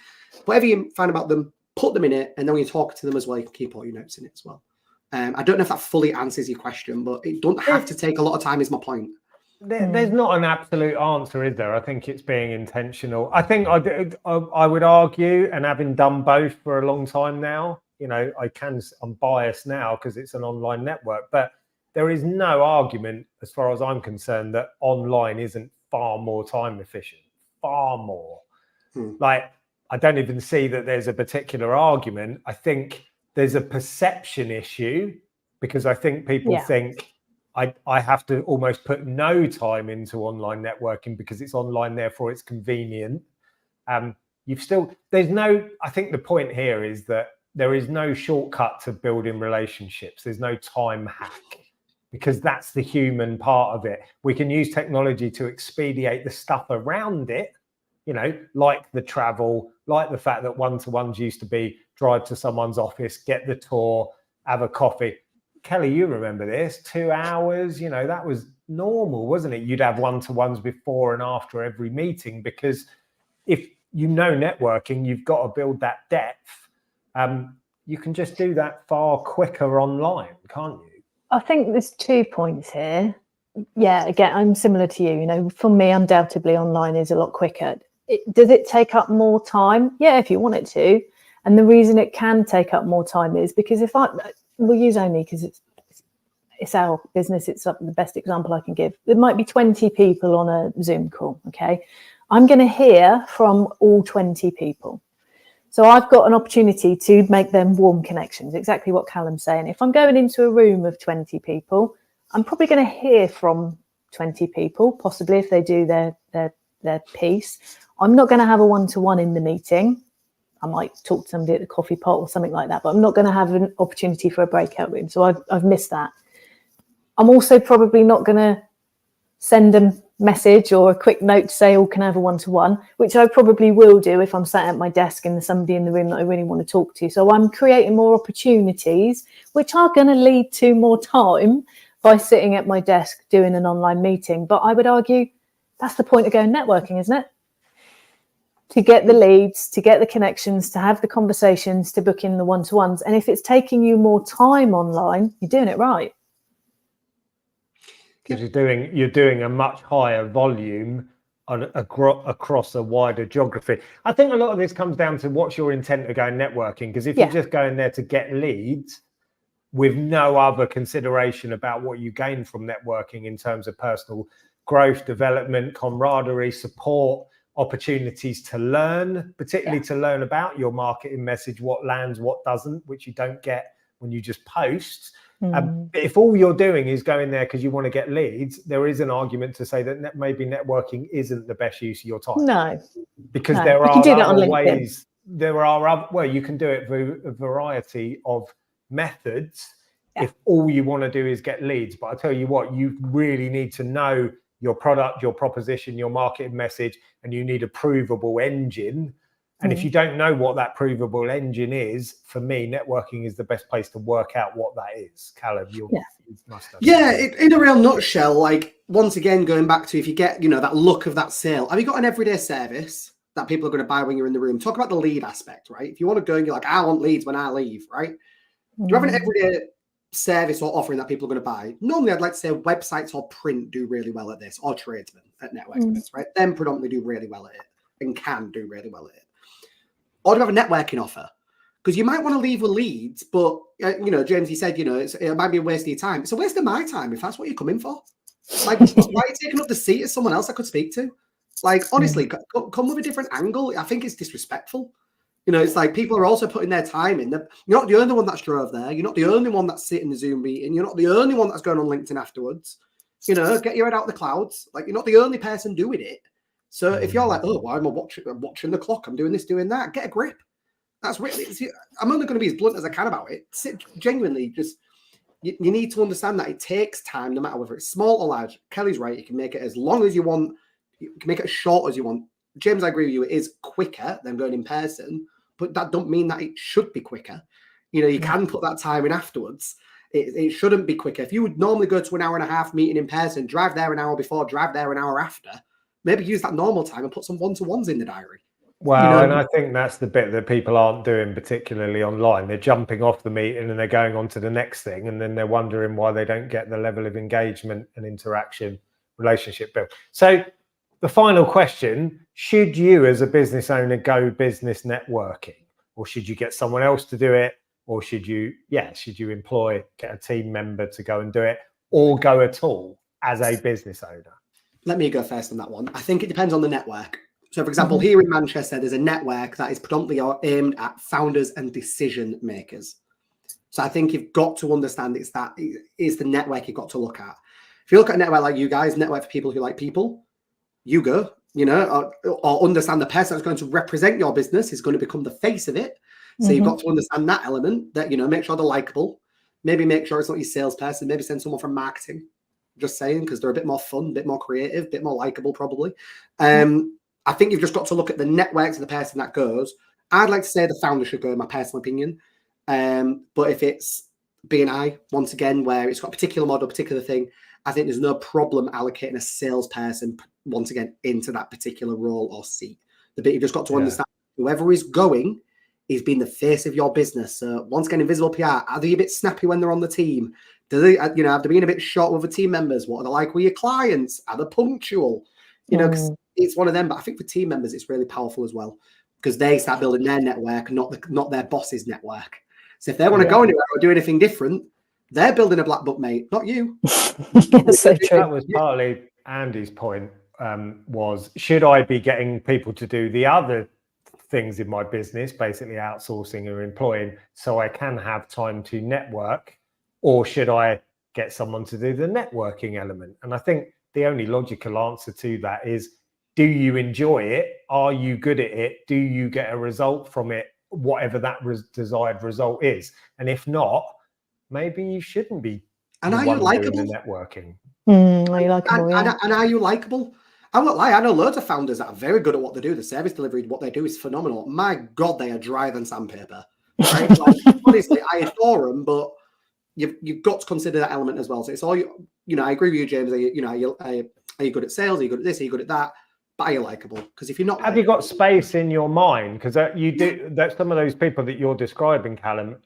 Whatever you find about them, put them in it, and then when you talk to them as well, you can keep all your notes in it as well. I don't know if that fully answers your question, but it don't have to take a lot of time is my point. There's not an absolute answer, is there? I think it's being intentional. I think I would argue, and having done both for a long time now, I'm biased now because it's an online network, but there is no argument, as far as I'm concerned, that online isn't far more time efficient. far more. Like, I don't even see that there's a particular argument. I think there's a perception issue, because I think people think I have to almost put no time into online networking because it's online, therefore it's convenient. I think the point here is that there is no shortcut to building relationships. There's no time hack, because that's the human part of it. We can use technology to expedite the stuff around it, you know, like the travel, like the fact that one-to-ones used to be drive to someone's office, get the tour, have a coffee. Kelly, you remember this, 2 hours, you know, that was normal, wasn't it? You'd have one-to-ones before and after every meeting, because if you know networking, you've got to build that depth. You can just do that far quicker online, can't you? I think there's 2 points here. Yeah, again, I'm similar to you. You know, for me, undoubtedly, online is a lot quicker. Does it take up more time? Yeah, if you want it to. And the reason it can take up more time is because we'll use only because it's our business. It's the best example I can give. There might be 20 people on a Zoom call. Okay, I'm going to hear from all 20 people. So I've got an opportunity to make them warm connections, exactly what Kallum's saying. If I'm going into a room of 20 people, I'm probably going to hear from 20 people, possibly if they do their piece. I'm not going to have a one-to-one in the meeting. I might talk to somebody at the coffee pot or something like that, but I'm not going to have an opportunity for a breakout room. So I've missed that. I'm also probably not going to send a message or a quick note to say, can I have a one-to-one, which I probably will do if I'm sat at my desk and there's somebody in the room that I really want to talk to. So I'm creating more opportunities, which are going to lead to more time by sitting at my desk doing an online meeting. But I would argue that's the point of going networking, isn't it? To get the leads, to get the connections, to have the conversations, to book in the one-to-ones. And if it's taking you more time online, you're doing it right. Because you're doing a much higher volume across a wider geography. I think a lot of this comes down to what's your intent of going networking. Because if you're just going there to get leads with no other consideration about what you gain from networking in terms of personal growth, development, camaraderie, support, opportunities to learn, particularly to learn about your marketing message, what lands, what doesn't, which you don't get when you just post. If all you're doing is going there because you want to get leads, there is an argument to say that maybe networking isn't the best use of your time. No, because there are other ways. You can do it through a variety of methods if all you want to do is get leads. But I tell you what, you really need to know your product, your proposition, your marketing message, and you need a provable engine. And if you don't know what that provable engine is, for me, networking is the best place to work out what that is. Kallum, you must have. Yeah, in a real nutshell, like, once again, going back to, if you get, that look of that sale, have you got an everyday service that people are going to buy when you're in the room? Talk about the lead aspect, right? If you want to go and you're like, I want leads when I leave, right? Do you have an everyday service or offering that people are going to buy? Normally, I'd like to say websites or print do really well at this, or tradesmen at networking, right? Them predominantly do really well at it and can do really well at it. Or do you have a networking offer? Because you might want to leave with leads, but, James, you said, it might be a waste of your time. It's a waste of my time if that's what you're coming for. Like, why are you taking up the seat of someone else I could speak to? Like, honestly, come with a different angle. I think it's disrespectful. It's like people are also putting their time in. You're not the only one that's drove there. You're not the only one that's sitting in the Zoom meeting. You're not the only one that's going on LinkedIn afterwards. Get your head out of the clouds. Like, you're not the only person doing it. So if you're like, why am I watching the clock? I'm doing this, doing that. Get a grip. That's really. I'm only going to be as blunt as I can about it. Genuinely, just you need to understand that it takes time, no matter whether it's small or large. Kelly's right. You can make it as long as you want. You can make it as short as you want. James, I agree with you. It is quicker than going in person, but that don't mean that it should be quicker. You can put that time in afterwards. It shouldn't be quicker. If you would normally go to an hour and a half meeting in person, drive there an hour before, drive there an hour after. Maybe use that normal time and put some one-to-ones in the diary. Well, and I think that's the bit that people aren't doing, particularly online. They're jumping off the meeting and they're going on to the next thing, and then they're wondering why they don't get the level of engagement and interaction, relationship built. So the final question, should you as a business owner go business networking, or should you get someone else to do it? Or should you get a team member to go and do it, or go at all as a business owner? Let me go first on that one. I think it depends on the network. So, for example, here in Manchester, there's a network that is predominantly aimed at founders and decision makers. So I think you've got to understand it's the network you've got to look at. If you look at a network like you guys, network for people who like people, you go, or understand the person that's going to represent your business is going to become the face of it. So you've got to understand that element that, make sure they're likable. Maybe make sure it's not your salesperson. Maybe send someone from marketing. Just saying, because they're a bit more fun, a bit more creative, a bit more likable, probably. I think you've just got to look at the networks of the person that goes. I'd like to say the founder should go, in my personal opinion. But if it's B&I, once again, where it's got a particular model, particular thing, I think there's no problem allocating a salesperson, once again, into that particular role or seat. The bit you've just got to understand, whoever is going is being the face of your business. So once again, invisible PR, are they a bit snappy when they're on the team? Do they, have they been a bit short with the team members? What are they like with your clients? Are they punctual? Because it's one of them. But I think for team members, it's really powerful as well, because they start building their network, not their boss's network. So if they want to go anywhere or do anything different, they're building a black book, mate, not you. That's so true. That was partly Andy's point, was should I be getting people to do the other things in my business, basically outsourcing or employing, so I can have time to network, or should I get someone to do the networking element? And I think the only logical answer to that is, do you enjoy it? Are you good at it? Do you get a result from it, whatever that desired result is? And if not, maybe you shouldn't be. And are you likable? Networking. Are you likable? And are you likable? I won't lie, I know loads of founders that are very good at what they do. The service delivery, what they do is phenomenal. My God, they are drier than sandpaper. Right? Like, honestly, I adore them, but you've got to consider that element as well. So it's all I agree with you, James. Are you good at sales? Are you good at this? Are you good at that? But are you likable? Because if you're not, have you got space in your mind? Because you do. That's some of those people that you're describing, Kallum.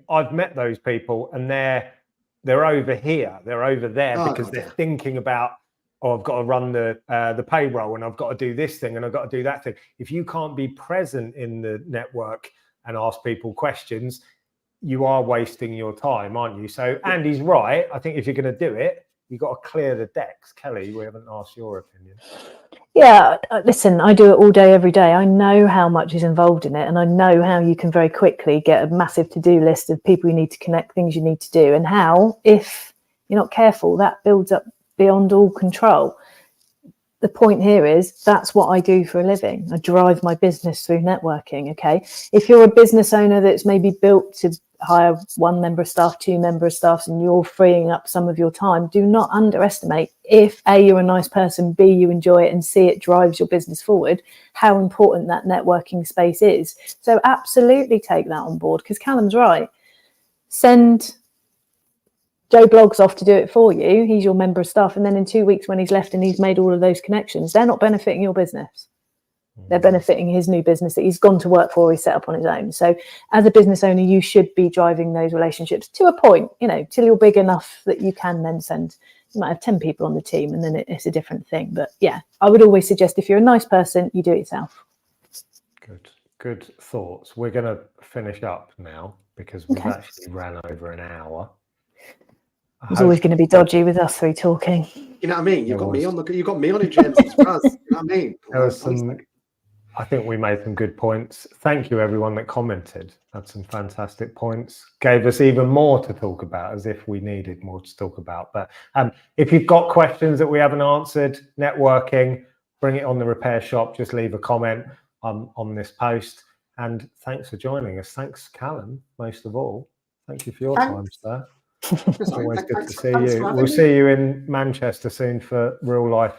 I've met those people, and they're over here, they're over there, because they're thinking about, I've got to run the payroll, and I've got to do this thing, and I've got to do that thing. If you can't be present in the network and ask people questions, you are wasting your time, aren't you? So Andy's right. I think if you're going to do it, you've got to clear the decks. Kelly, we haven't asked your opinion. Yeah, listen, I do it all day, every day. I know how much is involved in it, and I know how you can very quickly get a massive to-do list of people you need to connect, things you need to do, and how, if you're not careful, that builds up beyond all control. The point here is that's what I do for a living. I drive my business through networking, okay? If you're a business owner that's maybe built to hire 1 member of staff, 2 member of staff, and you're freeing up some of your time, do not underestimate, if A, you're a nice person, B, you enjoy it, and C, it drives your business forward, how important that networking space is. So absolutely take that on board, because Callum's right. Send Joe Bloggs off to do it for you. He's your member of staff. And then in 2 weeks, when he's left and he's made all of those connections, they're not benefiting your business. They're benefiting his new business that he's gone to work for, he's set up on his own. So as a business owner, you should be driving those relationships to a point, till you're big enough that you can then send, you might have 10 people on the team, and then it's a different thing. But yeah, I would always suggest, if you're a nice person, you do it yourself. Good thoughts. We're going to finish up now, because we've actually ran over an hour. It's always going to be dodgy with us 3 talking. You know what I mean? You got me on it, James. You know what I mean? I think we made some good points. Thank you, everyone that commented. Had some fantastic points. Gave us even more to talk about, as if we needed more to talk about. But if you've got questions that we haven't answered, networking, bring it on the repair shop. Just leave a comment on this post. And thanks for joining us. Thanks, Kallum, most of all. Thank you for your time, sir. It's always good to see you. We'll see you in Manchester soon for real life,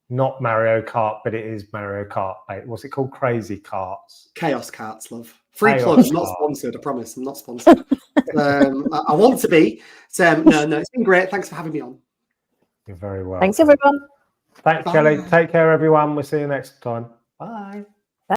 not Mario Kart, but it is Mario Kart. What's it called? Crazy Karts. Chaos Karts, love. Free plug. I'm not sponsored, I promise. I'm not sponsored. I want to be. So, no, it's been great. Thanks for having me on. You're very welcome. Thanks, everyone. Thanks, Kelly. Take care, everyone. We'll see you next time. Bye.